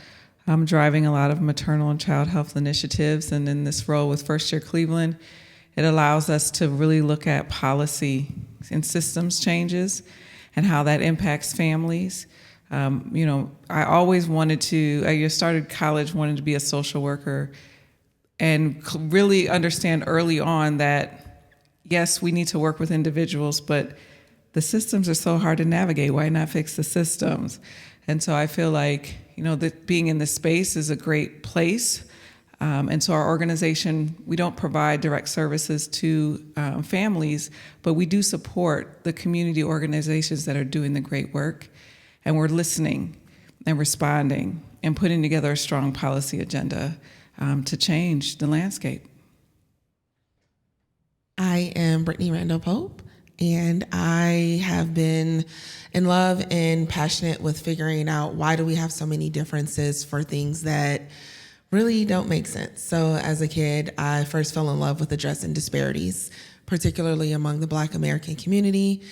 I'm driving a lot of maternal and child health initiatives, and in this role with First Year Cleveland, it allows us to really look at policy and systems changes and how that impacts families. I always wanted to, I started college wanting to be a social worker and really understand early on that, yes, we need to work with individuals, but the systems are so hard to navigate. Why not fix the systems? And so I feel like, that being in this space is a great place. And so our organization, we don't provide direct services to families, but we do support the community organizations that are doing the great work. And we're listening and responding and putting together a strong policy agenda to change the landscape. I am Brittany Randall Pope, and I have been in love and passionate with figuring out why do we have so many differences for things that really don't make sense. So as a kid, I first fell in love with addressing disparities, particularly among the Black American community.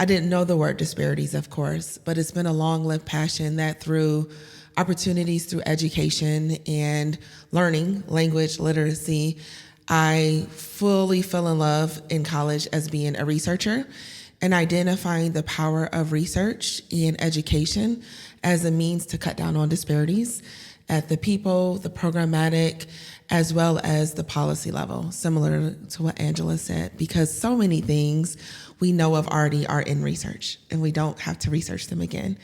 I didn't know the word disparities, of course, but it's been a long-lived passion that through opportunities through education and learning, language, literacy, I fully fell in love in college as being a researcher and identifying the power of research and education as a means to cut down on disparities at the people, the programmatic, as well as the policy level, similar to what Angela said, because so many things we know of already are in research and we don't have to research them again.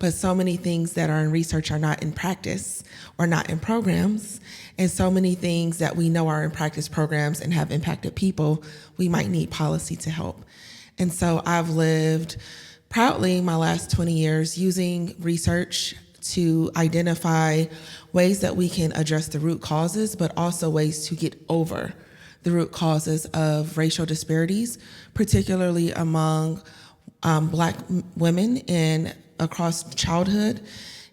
But so many things that are in research are not in practice or not in programs. And so many things that we know are in practice programs and have impacted people, we might need policy to help. And so I've lived proudly my last 20 years using research to identify ways that we can address the root causes, but also ways to get over the root causes of racial disparities, particularly among Black women and across childhood.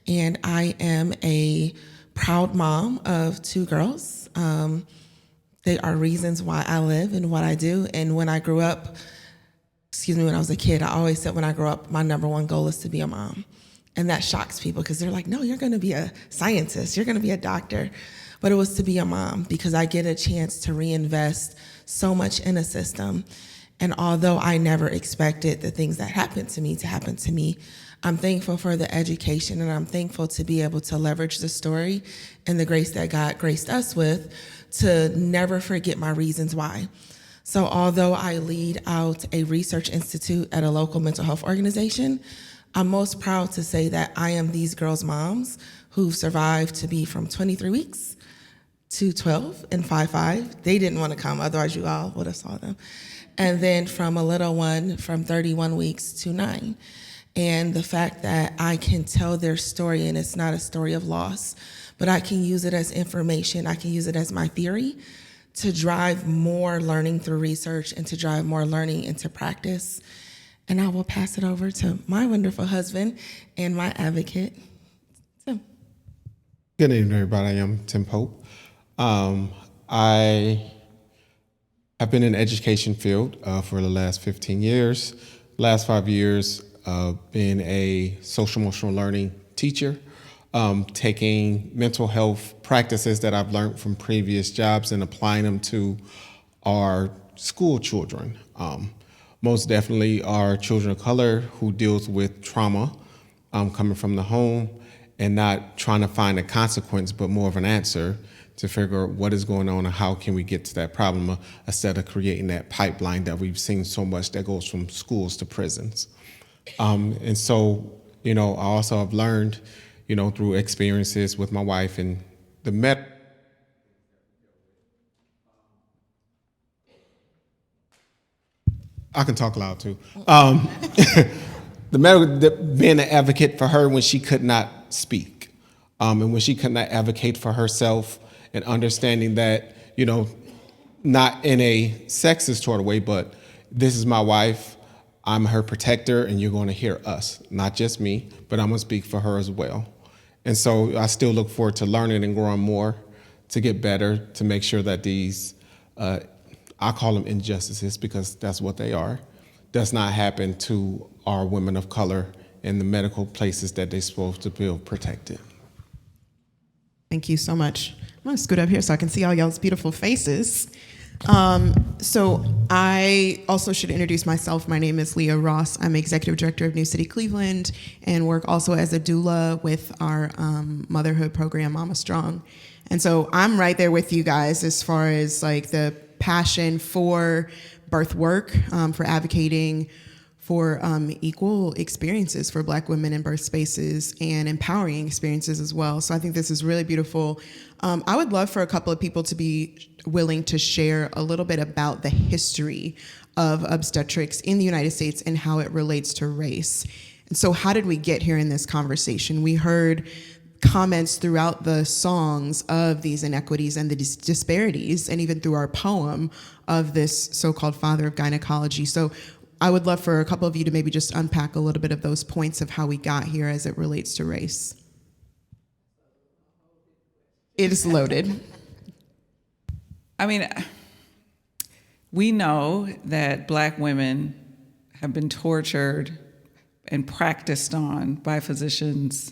And I am a proud mom of 2 girls. They are reasons why I live and what I do. And when I grew up, when I was a kid, I always said when I grow up, my number one goal is to be a mom. And that shocks people because they're like, no, you're going to be a scientist, you're going to be a doctor. But it was to be a mom because I get a chance to reinvest so much in a system. And although I never expected the things that happened to me to happen to me, I'm thankful for the education, and I'm thankful to be able to leverage the story and the grace that God graced us with to never forget my reasons why. So although I lead out a research institute at a local mental health organization, I'm most proud to say that I am these girls' moms who've survived to be from 23 weeks to 12 and 5'5". They didn't want to come, otherwise you all would have saw them. And then from a little one from 31 weeks to 9. And the fact that I can tell their story, and it's not a story of loss, but I can use it as information, I can use it as my theory to drive more learning through research and to drive more learning into practice. And I will pass it over to my wonderful husband and my advocate, Tim. Good evening, everybody. I am Tim Pope. I have been in the education field for the last 15 years. Last 5 years, being a social emotional learning teacher, taking mental health practices that I've learned from previous jobs and applying them to our school children. Most definitely our children of color who deals with trauma coming from the home and not trying to find a consequence, but more of an answer to figure out what is going on and how can we get to that problem instead of creating that pipeline that we've seen so much that goes from schools to prisons. And so, I also have learned, through experiences with my wife and the I can talk loud too. Being an advocate for her when she could not speak, and when she could not advocate for herself, and understanding that, not in a sexist sort of way, but this is my wife, I'm her protector, and you're going to hear us, not just me, but I'm going to speak for her as well. And so I still look forward to learning and growing more, to get better, to make sure that these I call them injustices because that's what they are, does not happen to our women of color in the medical places that they're supposed to feel protected. Thank you so much. I'm gonna scoot up here so I can see all y'all's beautiful faces. So I also should introduce myself. My name is Leah Ross. I'm Executive Director of New City Cleveland and work also as a doula with our motherhood program, Mama Strong. And so I'm right there with you guys as far as like the passion for birth work, for advocating for equal experiences for Black women in birth spaces and empowering experiences as well. So I think this is really beautiful. I would love for a couple of people to be willing to share a little bit about the history of obstetrics in the United States and how it relates to race. And so how did we get here in this conversation? We heard comments throughout the songs of these inequities and the disparities, and even through our poem of this so-called father of gynecology. So I would love for a couple of you to maybe just unpack a little bit of those points of how we got here as it relates to race. It is loaded. I mean, we know that Black women have been tortured and practiced on by physicians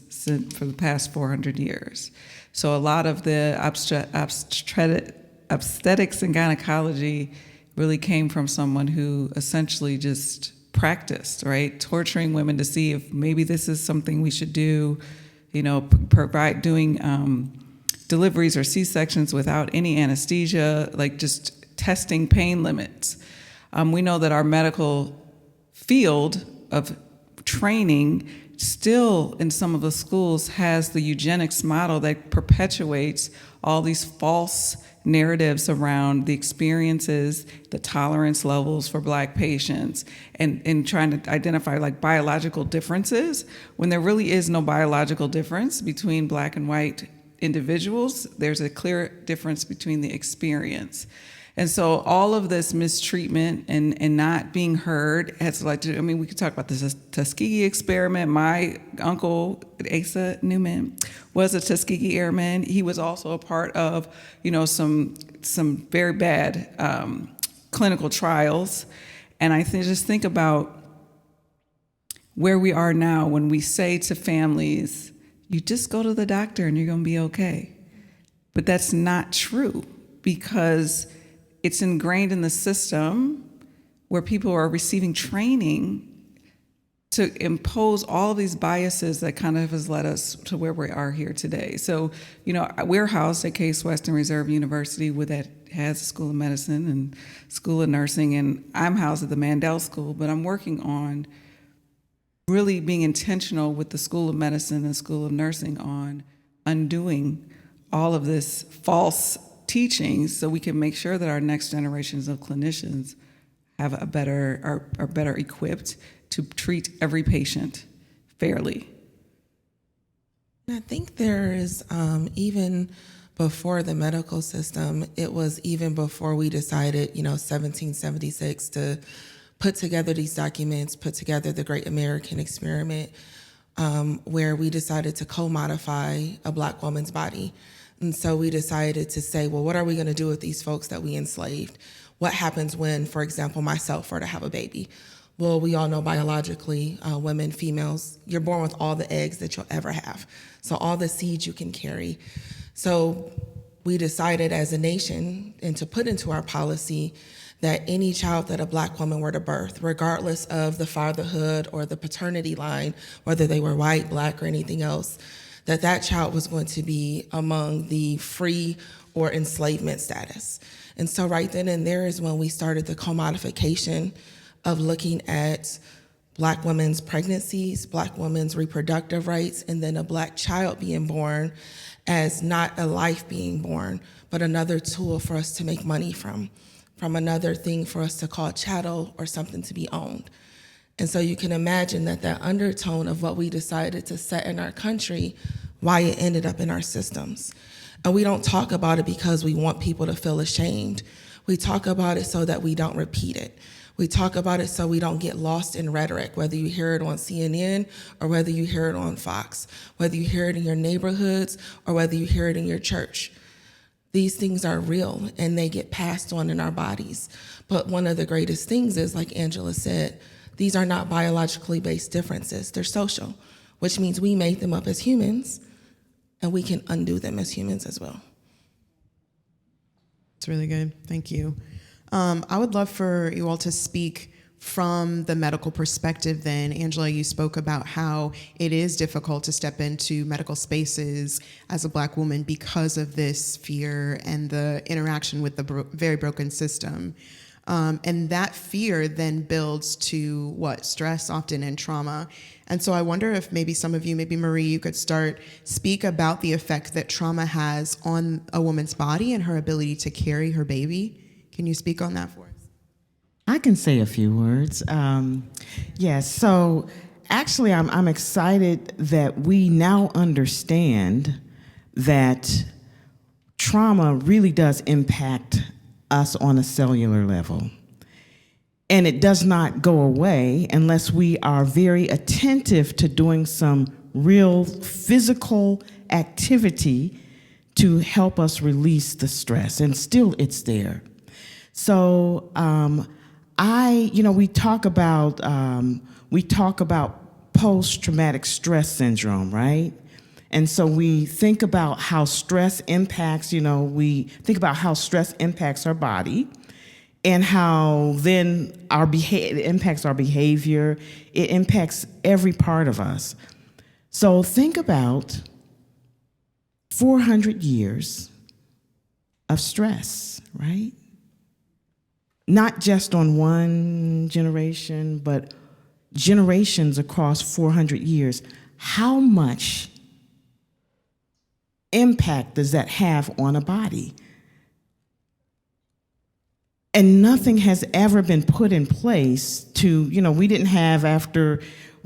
for the past 400 years. So a lot of the obstetrics and gynecology really came from someone who essentially just practiced, right? Torturing women to see if maybe this is something we should do, doing deliveries or C-sections without any anesthesia, like just testing pain limits. We know that our medical field of training still in some of the schools has the eugenics model that perpetuates all these false narratives around the experiences, the tolerance levels for Black patients, and trying to identify like biological differences when there really is no biological difference between Black and white individuals. There's a clear difference between the experience. And so all of this mistreatment and not being heard has led to, we could talk about this Tuskegee experiment. My uncle, Asa Newman, was a Tuskegee Airman. He was also a part of, some very bad clinical trials. And I just think about where we are now when we say to families, you just go to the doctor and you're gonna be okay. But that's not true, because it's ingrained in the system where people are receiving training to impose all of these biases that kind of has led us to where we are here today. So, we're housed at Case Western Reserve University, that has a School of Medicine and School of Nursing, and I'm housed at the Mandel School, but I'm working on really being intentional with the School of Medicine and School of Nursing on undoing all of this false teachings so we can make sure that our next generations of clinicians have are better equipped to treat every patient fairly. I think there is, even before the medical system, it was even before we decided, 1776 to put together these documents, put together the Great American Experiment, where we decided to co-modify a Black woman's body. And so we decided to say, well, what are we going to do with these folks that we enslaved? What happens when, for example, myself were to have a baby? Well, we all know biologically, women, females, you're born with all the eggs that you'll ever have. So all the seeds you can carry. So we decided as a nation, and to put into our policy, that any child that a Black woman were to birth, regardless of the fatherhood or the paternity line, whether they were white, Black, or anything else, that child was going to be among the free or enslavement status. And so right then and there is when we started the commodification of looking at Black women's pregnancies, Black women's reproductive rights, and then a Black child being born as not a life being born, but another tool for us to make money from another thing for us to call chattel or something to be owned. And so you can imagine that undertone of what we decided to set in our country, why it ended up in our systems. And we don't talk about it because we want people to feel ashamed. We talk about it so that we don't repeat it. We talk about it so we don't get lost in rhetoric, whether you hear it on CNN or whether you hear it on Fox, whether you hear it in your neighborhoods or whether you hear it in your church. These things are real and they get passed on in our bodies. But one of the greatest things is, like Angela said, these are not biologically based differences, they're social, which means we made them up as humans and we can undo them as humans as well. It's really good, thank you. I would love for you all to speak from the medical perspective then. Angela, you spoke about how it is difficult to step into medical spaces as a Black woman because of this fear and the interaction with the very broken system. And that fear then builds to stress often and trauma. And so I wonder if maybe some of you, maybe Marie, you could speak about the effect that trauma has on a woman's body and her ability to carry her baby. Can you speak on that for us? I can say a few words. Yes, so actually I'm excited that we now understand that trauma really does impact us on a cellular level. And it does not go away unless we are very attentive to doing some real physical activity to help us release the stress. And still it's there. So we talk about post-traumatic stress syndrome, right? And so we think about how stress impacts, our body and how then it impacts our behavior. It impacts every part of us. So think about 400 years of stress, right? Not just on one generation, but generations across 400 years. How much impact does that have on a body? And nothing has ever been put in place to, we didn't have after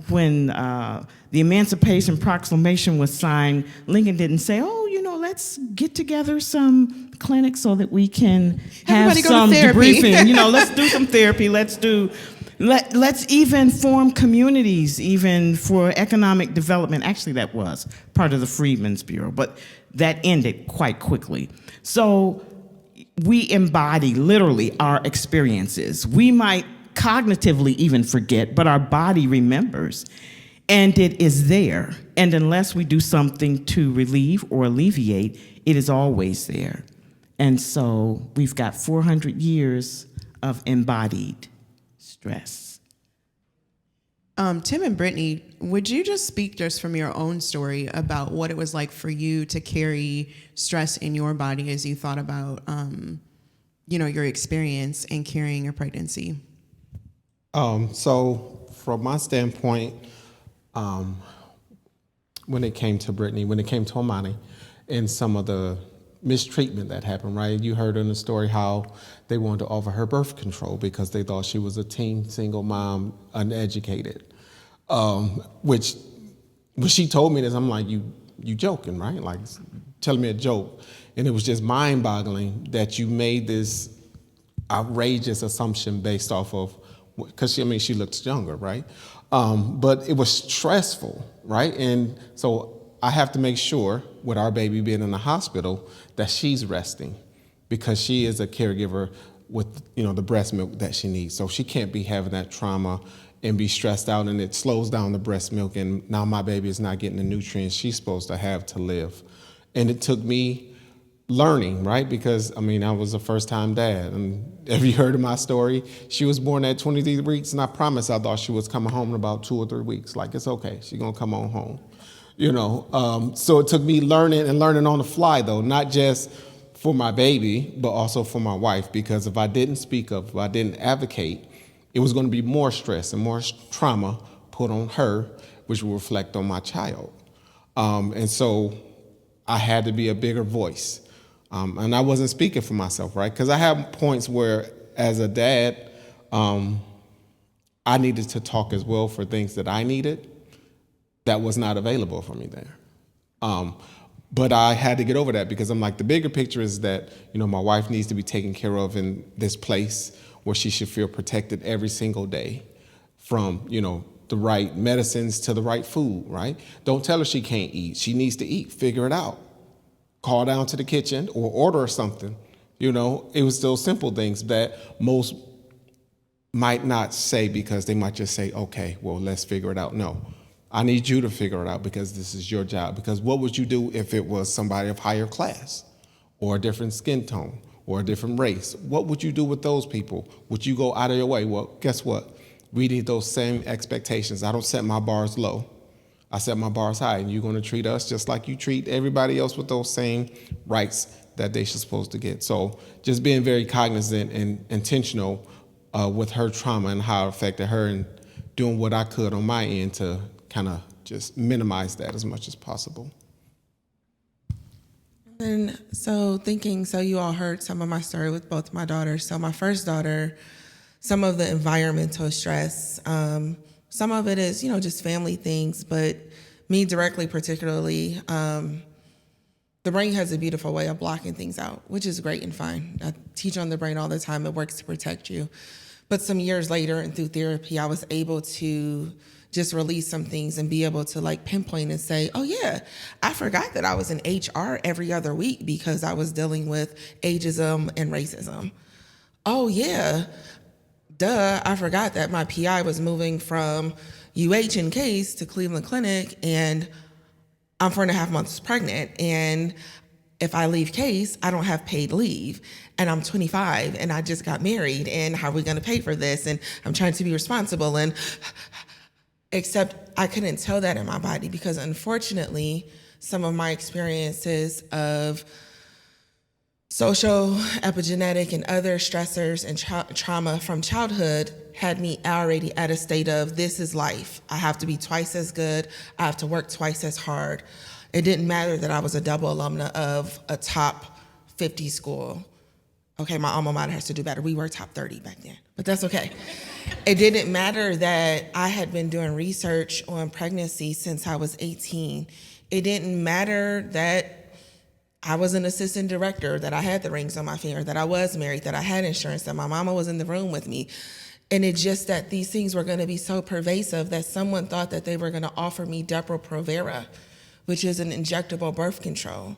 when the Emancipation Proclamation was signed, Lincoln didn't say, let's get together some clinics so that we can have some debriefing. Let's do some therapy. Let's even form communities, even for economic development. Actually, that was part of the Freedmen's Bureau, but that ended quite quickly. So we embody literally our experiences. We might cognitively even forget, but our body remembers. And it is there. And unless we do something to relieve or alleviate, it is always there. And so we've got 400 years of embodied stress. Tim and Brittany, would you just speak just from your own story about what it was like for you to carry stress in your body as you thought about, your experience in carrying your pregnancy? So from my standpoint, when it came to Brittany, when it came to Omani, and some of the mistreatment that happened, right? You heard in the story how they wanted to offer her birth control because they thought she was a teen single mom, uneducated. Which when she told me this, I'm like, you joking, right? Like telling me a joke. And it was just mind-boggling that you made this outrageous assumption based off of because she looks younger, right? But it was stressful, right? And so I have to make sure, with our baby being in the hospital, that she's resting, because she is a caregiver with, the breast milk that she needs. So she can't be having that trauma and be stressed out, and it slows down the breast milk, and now my baby is not getting the nutrients she's supposed to have to live. And it took me learning, right? Because, I was a first-time dad. And have you heard of my story? She was born at 23 weeks, and I promised I thought she was coming home in about 2 or 3 weeks. Like, it's okay. She's going to come on home. So it took me learning on the fly, though, not just for my baby, but also for my wife. Because if I didn't speak up, if I didn't advocate, it was going to be more stress and more trauma put on her, which will reflect on my child. And so I had to be a bigger voice. And I wasn't speaking for myself, right? Because I have points where, as a dad, I needed to talk as well for things that I needed that was not available for me there. But I had to get over that, because I'm like, the bigger picture is that, my wife needs to be taken care of in this place where she should feel protected every single day, from, the right medicines to the right food, right? Don't tell her she can't eat. She needs to eat. Figure it out. Call down to the kitchen or order something. It was those simple things that most might not say, because they might just say, okay, well, let's figure it out. No, I need you to figure it out, because this is your job. Because what would you do if it was somebody of higher class, or a different skin tone, or a different race? What would you do with those people? Would you go out of your way? Well, guess what? We need those same expectations. I don't set my bars low. I set my bars high, and you're going to treat us just like you treat everybody else, with those same rights that they're supposed to get. So just being very cognizant and intentional with her trauma and how it affected her, and doing what I could on my end to kind of just minimize that as much as possible. And so you all heard some of my story with both my daughters. So my first daughter, some of the environmental stress, some of it is, just family things, but me directly, particularly, the brain has a beautiful way of blocking things out, which is great and fine. I teach on the brain all the time. It works to protect you. But some years later, and through therapy, I was able to just release some things and be able to pinpoint and say, oh yeah, I forgot that I was in HR every other week because I was dealing with ageism and racism. Oh yeah, duh, I forgot that my PI was moving from UH in Case to Cleveland Clinic, and I'm 4.5 months pregnant, and if I leave Case, I don't have paid leave, and I'm 25, and I just got married, and how are we gonna pay for this? And I'm trying to be responsible, and except I couldn't tell that in my body, because unfortunately, some of my experiences of social, epigenetic, and other stressors and trauma from childhood had me already at a state of, this is life. I have to be twice as good. I have to work twice as hard. It didn't matter that I was a double alumna of a top 50 school. Okay, my alma mater has to do better. We were top 30 back then, but that's okay. It didn't matter that I had been doing research on pregnancy since I was 18. It didn't matter that I was an assistant director, that I had the rings on my finger, that I was married, that I had insurance, that my mama was in the room with me. And it's just that these things were gonna be so pervasive that someone thought that they were gonna offer me Depo-Provera, which is an injectable birth control.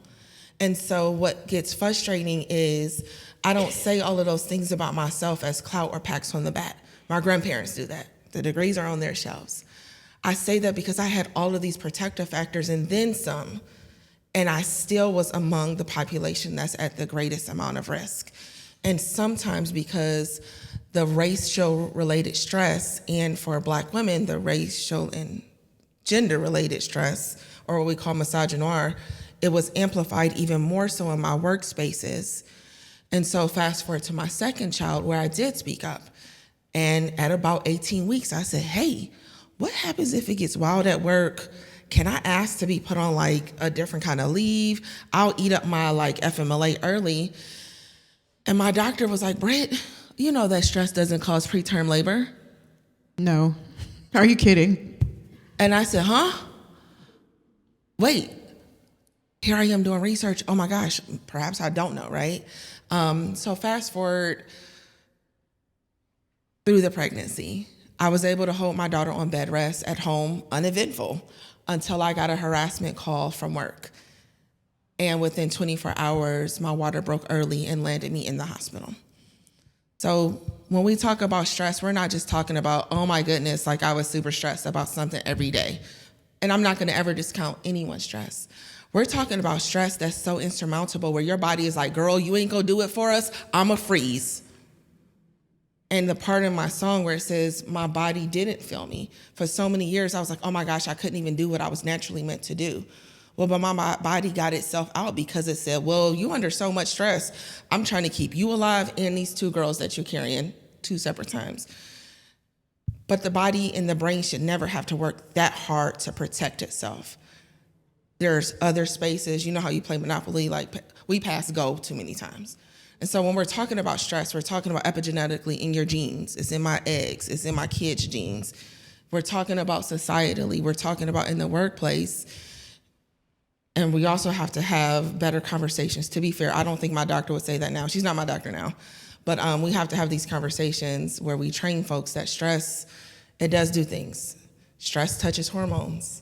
And so what gets frustrating is I don't say all of those things about myself as clout or pats on the back. My grandparents do that. The degrees are on their shelves. I say that because I had all of these protective factors and then some, and I still was among the population that's at the greatest amount of risk. And sometimes because the racial-related stress, and for Black women, the racial and gender-related stress, or what we call misogynoir, it was amplified even more so in my workspaces. And so fast forward to my second child, where I did speak up. And at about 18 weeks, I said, hey, what happens if it gets wild at work? Can I ask to be put on a different kind of leave? I'll eat up my FMLA early. And my doctor was like, Britt, you know that stress doesn't cause preterm labor? No. Are you kidding? And I said, huh? Wait, here I am doing research. Oh my gosh, perhaps I don't know, right? So fast forward, through the pregnancy. I was able to hold my daughter on bed rest at home, uneventful, until I got a harassment call from work. And within 24 hours, my water broke early and landed me in the hospital. So when we talk about stress, we're not just talking about, oh my goodness, like I was super stressed about something every day. And I'm not gonna ever discount anyone's stress. We're talking about stress that's so insurmountable where your body is like, girl, you ain't gonna do it for us, I'ma freeze. And the part in my song where it says, my body didn't feel me. For so many years, I was like, oh my gosh, I couldn't even do what I was naturally meant to do. Well, but my body got itself out because it said, well, you under so much stress. I'm trying to keep you alive and these two girls that you're carrying 2 separate times. But the body and the brain should never have to work that hard to protect itself. There's other spaces, you know how you play Monopoly, like we pass go too many times. And so when we're talking about stress, we're talking about epigenetically in your genes. It's in my eggs, it's in my kids' genes. We're talking about societally, we're talking about in the workplace. And we also have to have better conversations. To be fair, I don't think my doctor would say that now. She's not my doctor now. But we have to have these conversations where we train folks that stress, it does do things. Stress touches hormones.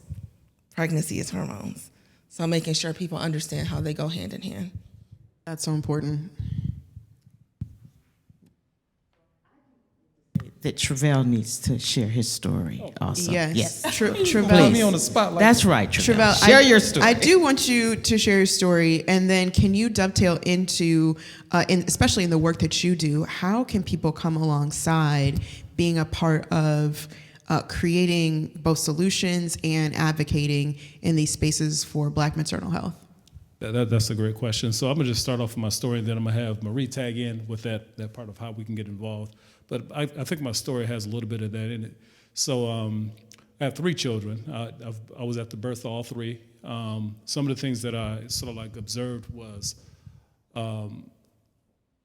Pregnancy is hormones. So making sure people understand how they go hand in hand. That's so important. That Trevelle needs to share his story also. Yes. Trevelle. Put me on the spotlight. That's right, Trevelle. Share your story. I do want you to share your story, and then can you dovetail into, especially in the work that you do, how can people come alongside being a part of creating both solutions and advocating in these spaces for Black maternal health? That's a great question. So I'm gonna just start off with my story, and then I'm gonna have Marie tag in with that part of how we can get involved. But I think my story has a little bit of that in it. So I have 3 children. I was at the birth of all 3. Some of the things that I sort of like observed was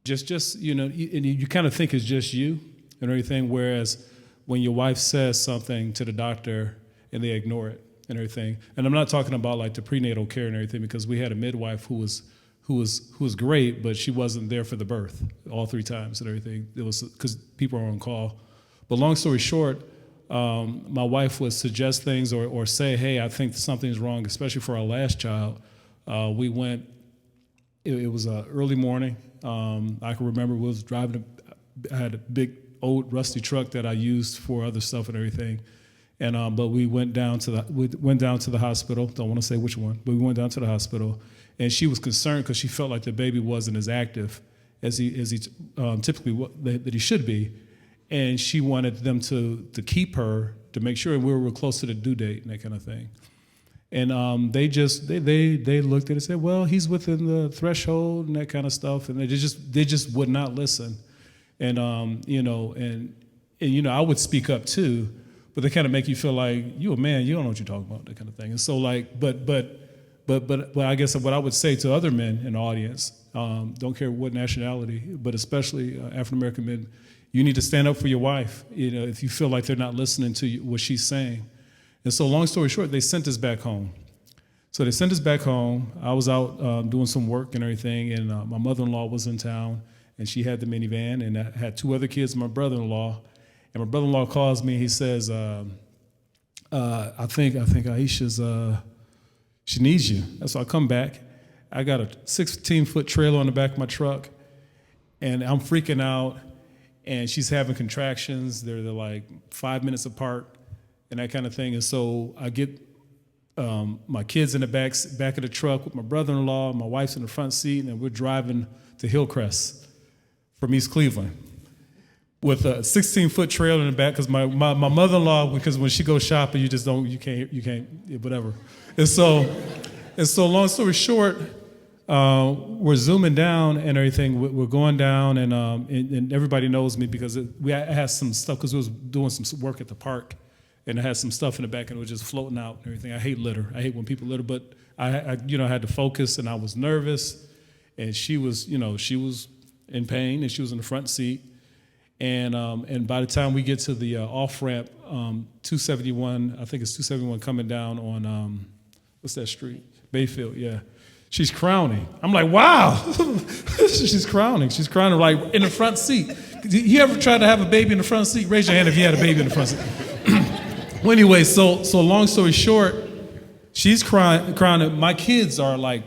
just you know, and you kind of think it's just you and everything, whereas when your wife says something to the doctor and they ignore it and everything. And I'm not talking about like the prenatal care and everything, because we had a midwife who was great, but she wasn't there for the birth all 3 times and everything. It was because people are on call. But long story short, my wife would suggest things or say, hey, I think something's wrong, especially for our last child. We went, it was early morning. I can remember we was driving, I had a big old rusty truck that I used for other stuff and everything. And but we went down to the hospital. Don't want to say which one, but we went down to the hospital, and she was concerned because she felt like the baby wasn't as active as he typically that he should be, and she wanted them to keep her to make sure we were close to the due date and that kind of thing. And they looked at it and said, well, he's within the threshold and that kind of stuff, and they just would not listen. And you know, and you know, I would speak up too. But they kind of make you feel like you a man, you don't know what you're talking about, that kind of thing. And so like, but I guess what I would say to other men in the audience, don't care what nationality, but especially African American men, you need to stand up for your wife. You know, if you feel like they're not listening to you, what she's saying. And so long story short, they sent us back home. So they sent us back home. I was out doing some work and everything, and my mother-in-law was in town, and she had the minivan, and I had 2 other kids, my brother-in-law. And my brother-in-law calls me. He says, "I think Aisha's she needs you." And so I come back. I got a 16-foot trailer on the back of my truck, and I'm freaking out. And she's having contractions. They're like 5 minutes apart, and that kind of thing. And so I get my kids in the back of the truck with my brother-in-law. My wife's in the front seat, and we're driving to Hillcrest from East Cleveland, with a 16-foot trailer in the back, because my mother-in-law, because when she goes shopping, you can't, whatever. And so long story short, we're zooming down and everything. We're going down, and everybody knows me because I had some stuff, because we was doing some work at the park, and I had some stuff in the back, and it was just floating out and everything. I hate litter. I hate when people litter, but I had to focus, and I was nervous, and she was in pain, and she was in the front seat. And by the time we get to the off-ramp, 271, I think it's 271 coming down on, what's that street? Bayfield, yeah. She's crowning. I'm like, wow. She's crowning. She's crowning like in the front seat. You ever tried to have a baby in the front seat? Raise your hand if you had a baby in the front seat. Well, anyway, so long story short, she's crowning. My kids are like,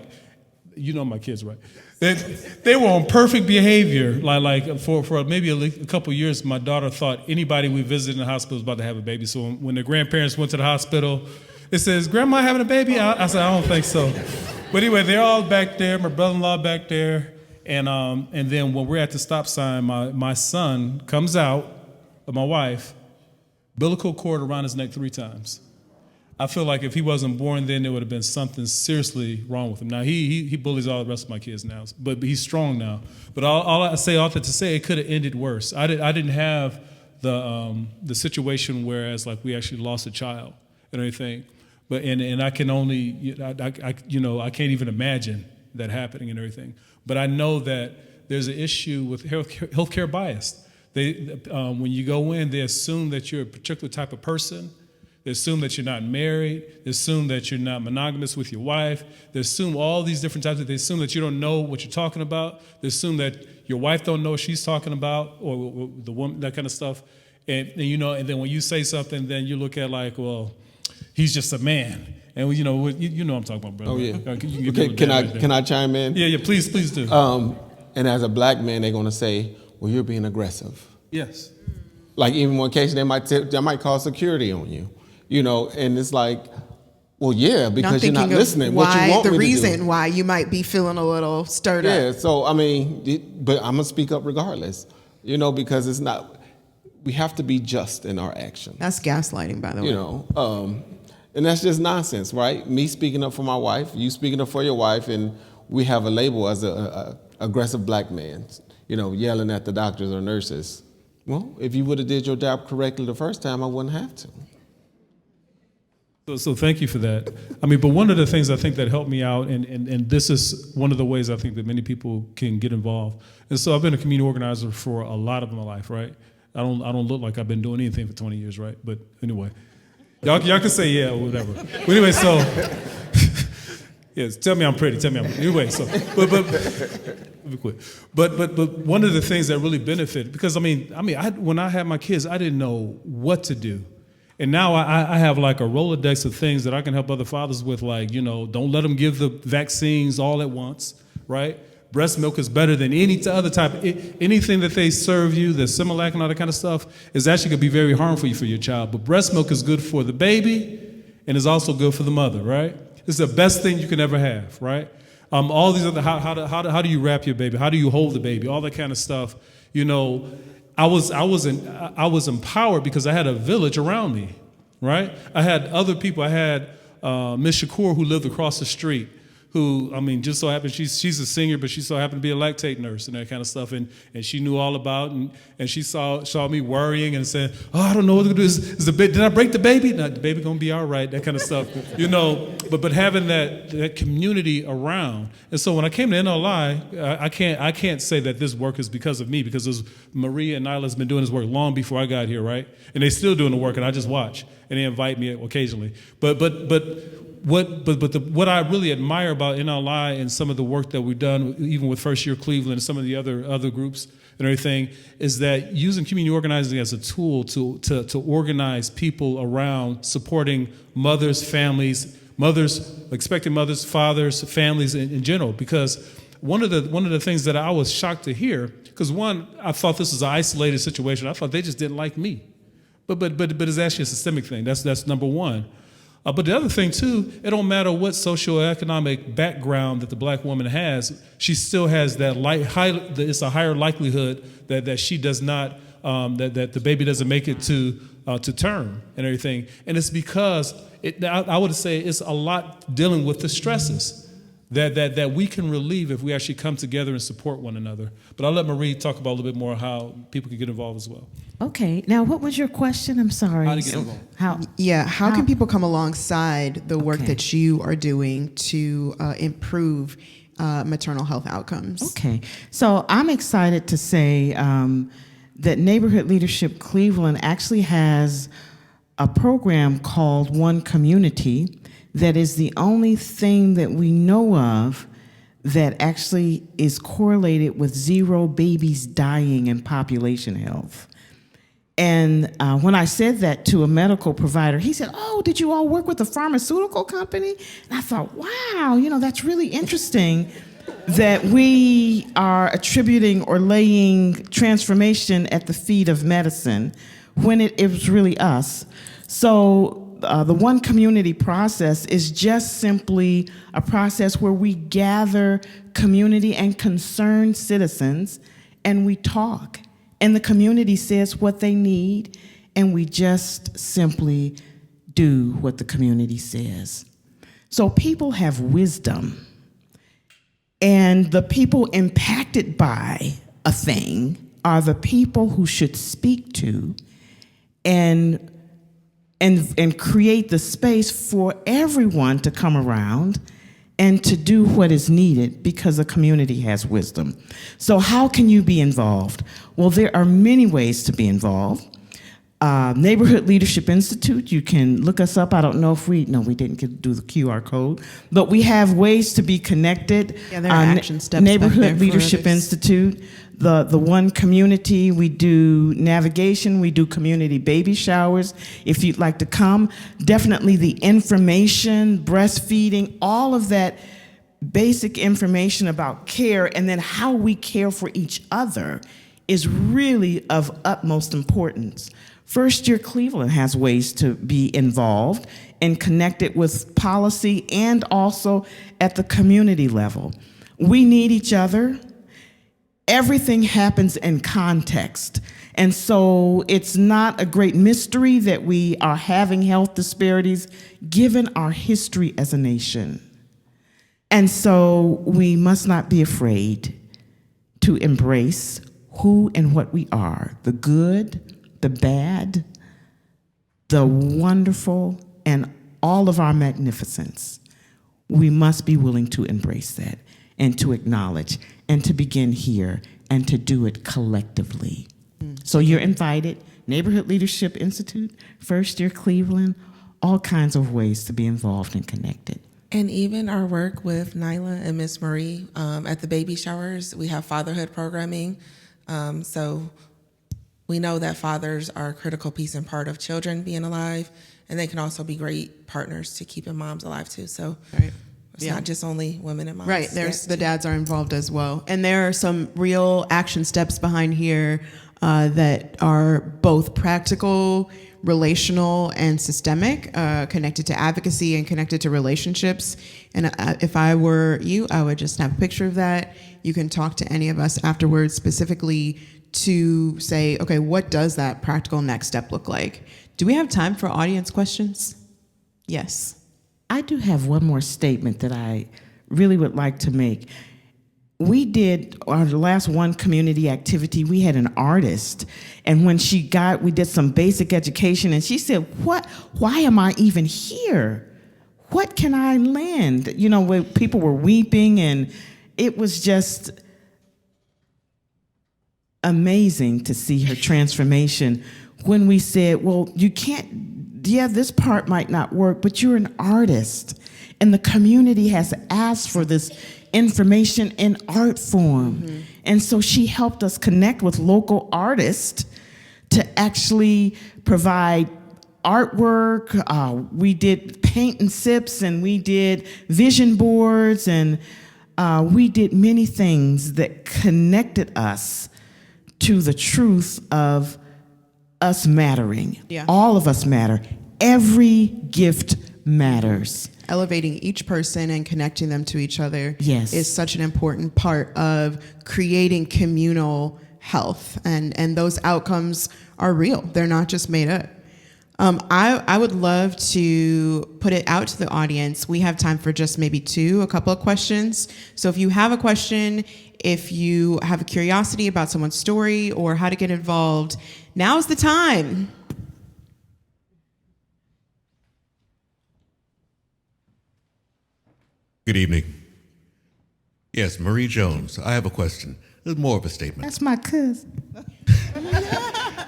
you know my kids, right? They were on perfect behavior. Like for maybe a couple years, my daughter thought anybody we visited in the hospital was about to have a baby. So when the grandparents went to the hospital, it says, "Grandma having a baby?" I said, "I don't think so." But anyway, they're all back there. My brother-in-law back there, and then when we're at the stop sign, my son comes out of my wife, umbilical cord around his neck 3 times. I feel like if he wasn't born then, there would have been something seriously wrong with him. Now, he bullies all the rest of my kids now, but he's strong now. But all that to say, it could have ended worse. I didn't have the situation whereas like we actually lost a child and everything. But and I can only I can't even imagine that happening and everything. But I know that there's an issue with healthcare bias. When you go in, they assume that you're a particular type of person. They assume that you're not married. They assume that you're not monogamous with your wife. They assume all these different types. They assume that you don't know what you're talking about. They assume that your wife don't know what she's talking about, or the woman, that kind of stuff. And then when you say something, then you look at like, well, he's just a man. And you know what I'm talking about, brother. Oh yeah. Can I chime in? Yeah. Please do. And as a black man, they're gonna say, well, you're being aggressive. Yes. Like even one case, they might call security on you. And it's like, well, yeah, because you're not listening. What you want the me to reason do. why you might be feeling a little stirred up. Yeah, so I mean, but I'm gonna speak up regardless. Because it's not. We have to be just in our actions. That's gaslighting, by the way. And that's just nonsense, right? Me speaking up for my wife, you speaking up for your wife, and we have a label as a aggressive black man, yelling at the doctors or nurses. Well, if you would have did your job correctly the first time, I wouldn't have to. So thank you for that. I mean, but one of the things I think that helped me out, and this is one of the ways I think that many people can get involved. And so I've been a community organizer for a lot of my life, right? I don't look like I've been doing anything for 20 years, right? But anyway, y'all can say yeah or whatever. But anyway, so yes, tell me I'm pretty. Anyway, so but let me quit. But one of the things that really benefited, because when I had my kids, I didn't know what to do. And now I have like a Rolodex of things that I can help other fathers with, like, don't let them give the vaccines all at once, right? Breast milk is better than any other type. Anything that they serve you, the Similac and all that kind of stuff, is actually going to be very harmful for your child. But breast milk is good for the baby and is also good for the mother, right? It's the best thing you can ever have, right? All these other, how do you wrap your baby? How do you hold the baby? All that kind of stuff, I was empowered because I had a village around me, right? I had other people. I had Miss Shakur, who lived across the street, who, just so happened, she's a singer, but she so happened to be a lactate nurse and that kind of stuff. And she knew all about, and she saw me worrying and said, oh, I don't know what to do. Did I break the baby? No, the baby gonna be all right, that kind of stuff. But having that community around. And so when I came to NLI, I can't say that this work is because of me, because Maria and Nailah's been doing this work long before I got here, right? And they still doing the work, and I just watch, and they invite me occasionally. But what I really admire about NLI and some of the work that we've done, even with First Year Cleveland and some of the other groups and everything, is that using community organizing as a tool to organize people around supporting mothers, families, expecting mothers, fathers, families in general. Because one of the things that I was shocked to hear, because one, I thought this was an isolated situation. I thought they just didn't like me, but it's actually a systemic thing. That's number one. But the other thing too, it don't matter what socioeconomic background that the black woman has, she still has that it's a higher likelihood that she does not, that the baby doesn't make it to term and everything. And it's because I would say it's a lot dealing with the stresses that we can relieve if we actually come together and support one another. But I'll let Marie talk about a little bit more how people can get involved as well. Okay. Now, what was your question? I'm sorry. How to get involved. How can people come alongside the work that you are doing to improve maternal health outcomes? Okay. So I'm excited to say that Neighborhood Leadership Cleveland actually has a program called One Community that is the only thing that we know of that actually is correlated with 0 babies dying in population health. And when I said that to a medical provider, he said, "Oh, did you all work with a pharmaceutical company?" And I thought, wow, that's really interesting that we are attributing or laying transformation at the feet of medicine when it was really us. So the One Community process is just simply a process where we gather community and concerned citizens and we talk. And the community says what they need, and we just simply do what the community says. So people have wisdom, and the people impacted by a thing are the people who should speak to and create the space for everyone to come around and to do what is needed because the community has wisdom. So how can you be involved? Well, there are many ways to be involved. Neighborhood Leadership Institute, you can look us up. I don't know if we didn't do the QR code, but we have ways to be connected. Yeah, there are action steps. Neighborhood Leadership Institute, the One Community, we do navigation, we do community baby showers. If you'd like to come, definitely the information, breastfeeding, all of that basic information about care and then how we care for each other is really of utmost importance. First Year Cleveland has ways to be involved and connected with policy and also at the community level. We need each other. Everything happens in context. And so it's not a great mystery that we are having health disparities given our history as a nation. And so we must not be afraid to embrace who and what we are, the good, the bad, the wonderful, and all of our magnificence. We must be willing to embrace that and to acknowledge and to begin here and to do it collectively. So you're invited, Neighborhood Leadership Institute, First Year Cleveland, all kinds of ways to be involved and connected. And even our work with Nailah and Miss Marie at the baby showers, we have fatherhood programming. So we know that fathers are a critical piece and part of children being alive, and they can also be great partners to keeping moms alive too. So it's not just only women and moms. Right, the dads are involved as well. And there are some real action steps behind here that are both practical, relational, and systemic, connected to advocacy and connected to relationships. And if I were you, I would just have a picture of that. You can talk to any of us afterwards specifically to say, okay, what does that practical next step look like? Do we have time for audience questions? Yes. I do have one more statement that I really would like to make. We did our last One Community activity, we had an artist, and when we did some basic education, and she said, why am I even here? What can I lend? Where people were weeping, and it was just amazing to see her transformation when we said, well, you can't, this part might not work, but you're an artist, and the community has asked for this information in art form. Mm-hmm. And so she helped us connect with local artists to actually provide artwork. We did paint and sips, and we did vision boards, and we did many things that connected us to the truth of us mattering. Yeah. All of us matter. Every gift matters. Elevating each person and connecting them to each other is such an important part of creating communal health. And those outcomes are real. They're not just made up. I would love to put it out to the audience. We have time for just maybe a couple of questions. So if you have a question, if you have a curiosity about someone's story or how to get involved, now's the time. Good evening. Yes, Marie Jones. I have a question. It's more of a statement. That's my cousin.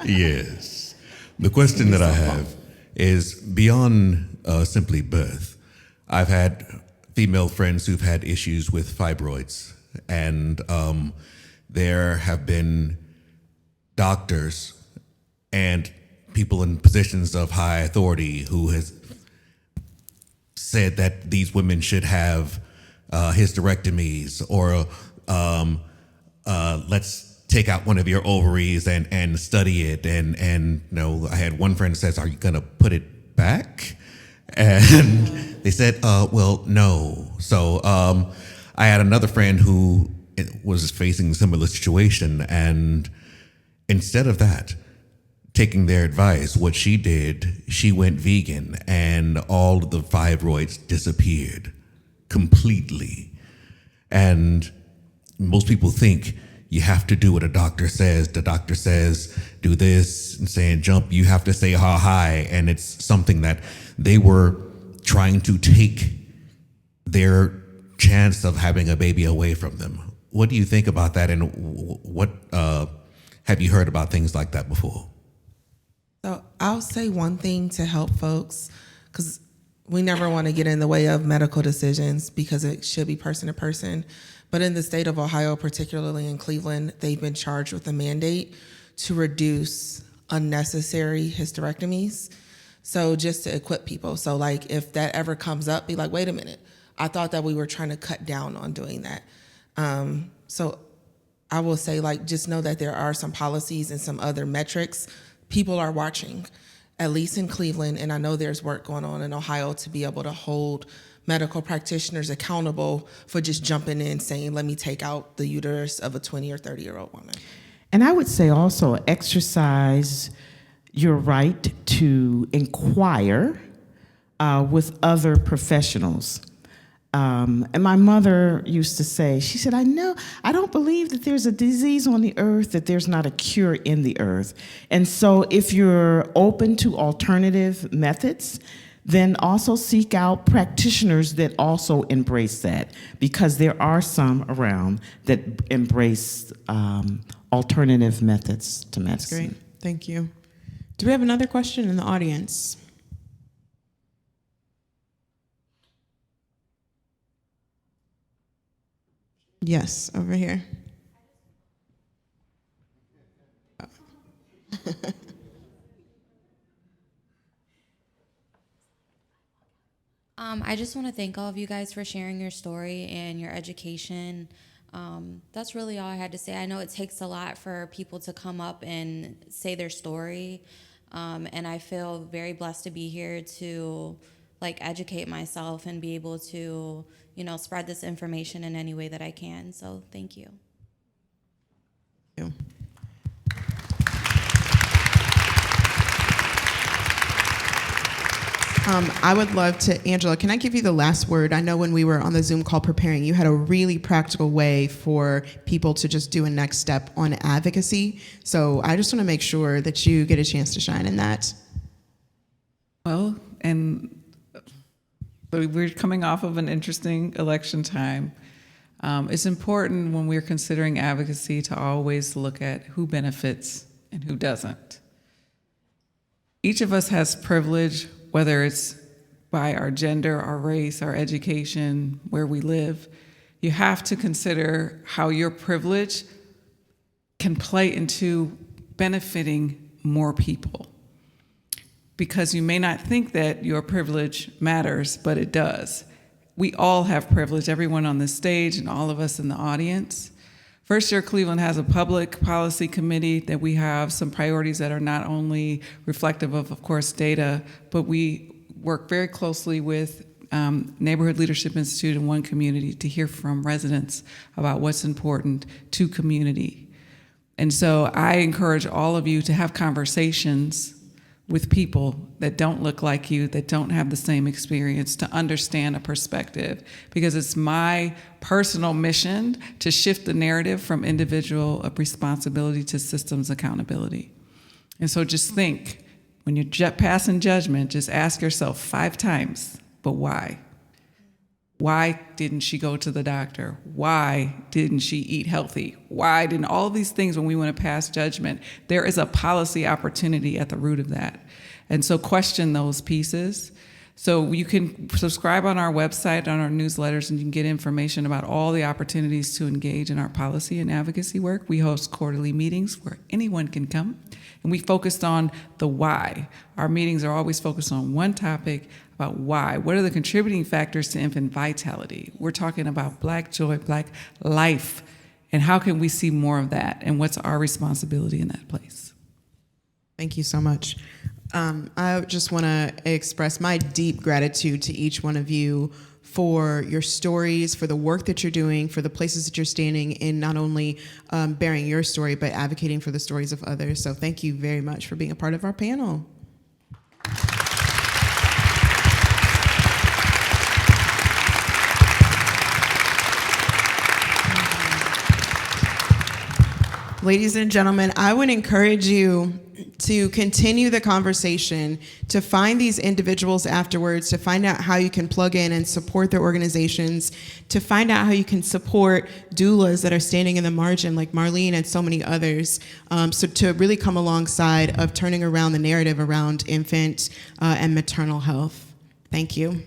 Yes. The question that I have is beyond simply birth. I've had female friends who've had issues with fibroids, and there have been doctors and people in positions of high authority who has said that these women should have hysterectomies, or let's take out one of your ovaries and study it. And I had one friend says, "Are you gonna put it back?" And they said, well, no. So I had another friend who was facing a similar situation, and instead of that, taking their advice, what she did, she went vegan, and all of the fibroids disappeared completely. And most people think you have to do what a doctor says. The doctor says, do this, and saying jump, you have to say how high. And it's something that they were trying to take their chance of having a baby away from them. What do you think about that? And what have you heard about things like that before? So I'll say one thing to help folks, because we never want to get in the way of medical decisions because it should be person to person. But in the state of Ohio, particularly in Cleveland, they've been charged with a mandate to reduce unnecessary hysterectomies. So just to equip people. So like if that ever comes up, be like, wait a minute, I thought that we were trying to cut down on doing that. So I will say, like, just know that there are some policies and some other metrics. People are watching, at least in Cleveland, and I know there's work going on in Ohio to be able to hold medical practitioners accountable for just jumping in saying, let me take out the uterus of a 20 or 30-year-old woman. And I would say also exercise your right to inquire with other professionals. And my mother used to say, she said, I don't believe that there's a disease on the earth, that there's not a cure in the earth. And so if you're open to alternative methods, then also seek out practitioners that also embrace that, because there are some around that embrace alternative methods to medicine. That's great. Thank you. Do we have another question in the audience? Yes, over here. I just want to thank all of you guys for sharing your story and your education. That's really all I had to say. I know it takes a lot for people to come up and say their story, and I feel very blessed to be here to educate myself and be able to, spread this information in any way that I can. So thank you. Thank you. I would love to, Angela, can I give you the last word? I know when we were on the Zoom call preparing, you had a really practical way for people to just do a next step on advocacy. So I just want to make sure that you get a chance to shine in that. Well, and we're coming off of an interesting election time. It's important when we're considering advocacy to always look at who benefits and who doesn't. Each of us has privilege, whether it's by our gender, our race, our education, where we live. You have to consider how your privilege can play into benefiting more people. Because you may not think that your privilege matters, but it does. We all have privilege, everyone on this stage and all of us in the audience. First Year Cleveland has a public policy committee that we have some priorities that are not only reflective of course, data, but we work very closely with Neighborhood Leadership Institute and One Community to hear from residents about what's important to community. And so I encourage all of you to have conversations with people that don't look like you, that don't have the same experience, to understand a perspective. Because it's my personal mission to shift the narrative from individual responsibility to systems accountability. And so just think, when you're passing judgment, just ask yourself 5 times, but why? Why didn't she go to the doctor? Why didn't she eat healthy? Why didn't all these things, when we want to pass judgment, there is a policy opportunity at the root of that. And so question those pieces. So you can subscribe on our website, on our newsletters, and you can get information about all the opportunities to engage in our policy and advocacy work. We host quarterly meetings where anyone can come, and we focused on the why. Our meetings are always focused on one topic about why. What are the contributing factors to infant vitality? We're talking about Black joy, Black life, and how can we see more of that, and what's our responsibility in that place? Thank you so much. I just want to express my deep gratitude to each one of you for your stories, for the work that you're doing, for the places that you're standing in, not only bearing your story, but advocating for the stories of others. So thank you very much for being a part of our panel. Ladies and gentlemen, I would encourage you to continue the conversation, to find these individuals afterwards, to find out how you can plug in and support their organizations, to find out how you can support doulas that are standing in the margin like Marlene and so many others, so to really come alongside of turning around the narrative around infant and maternal health. Thank you.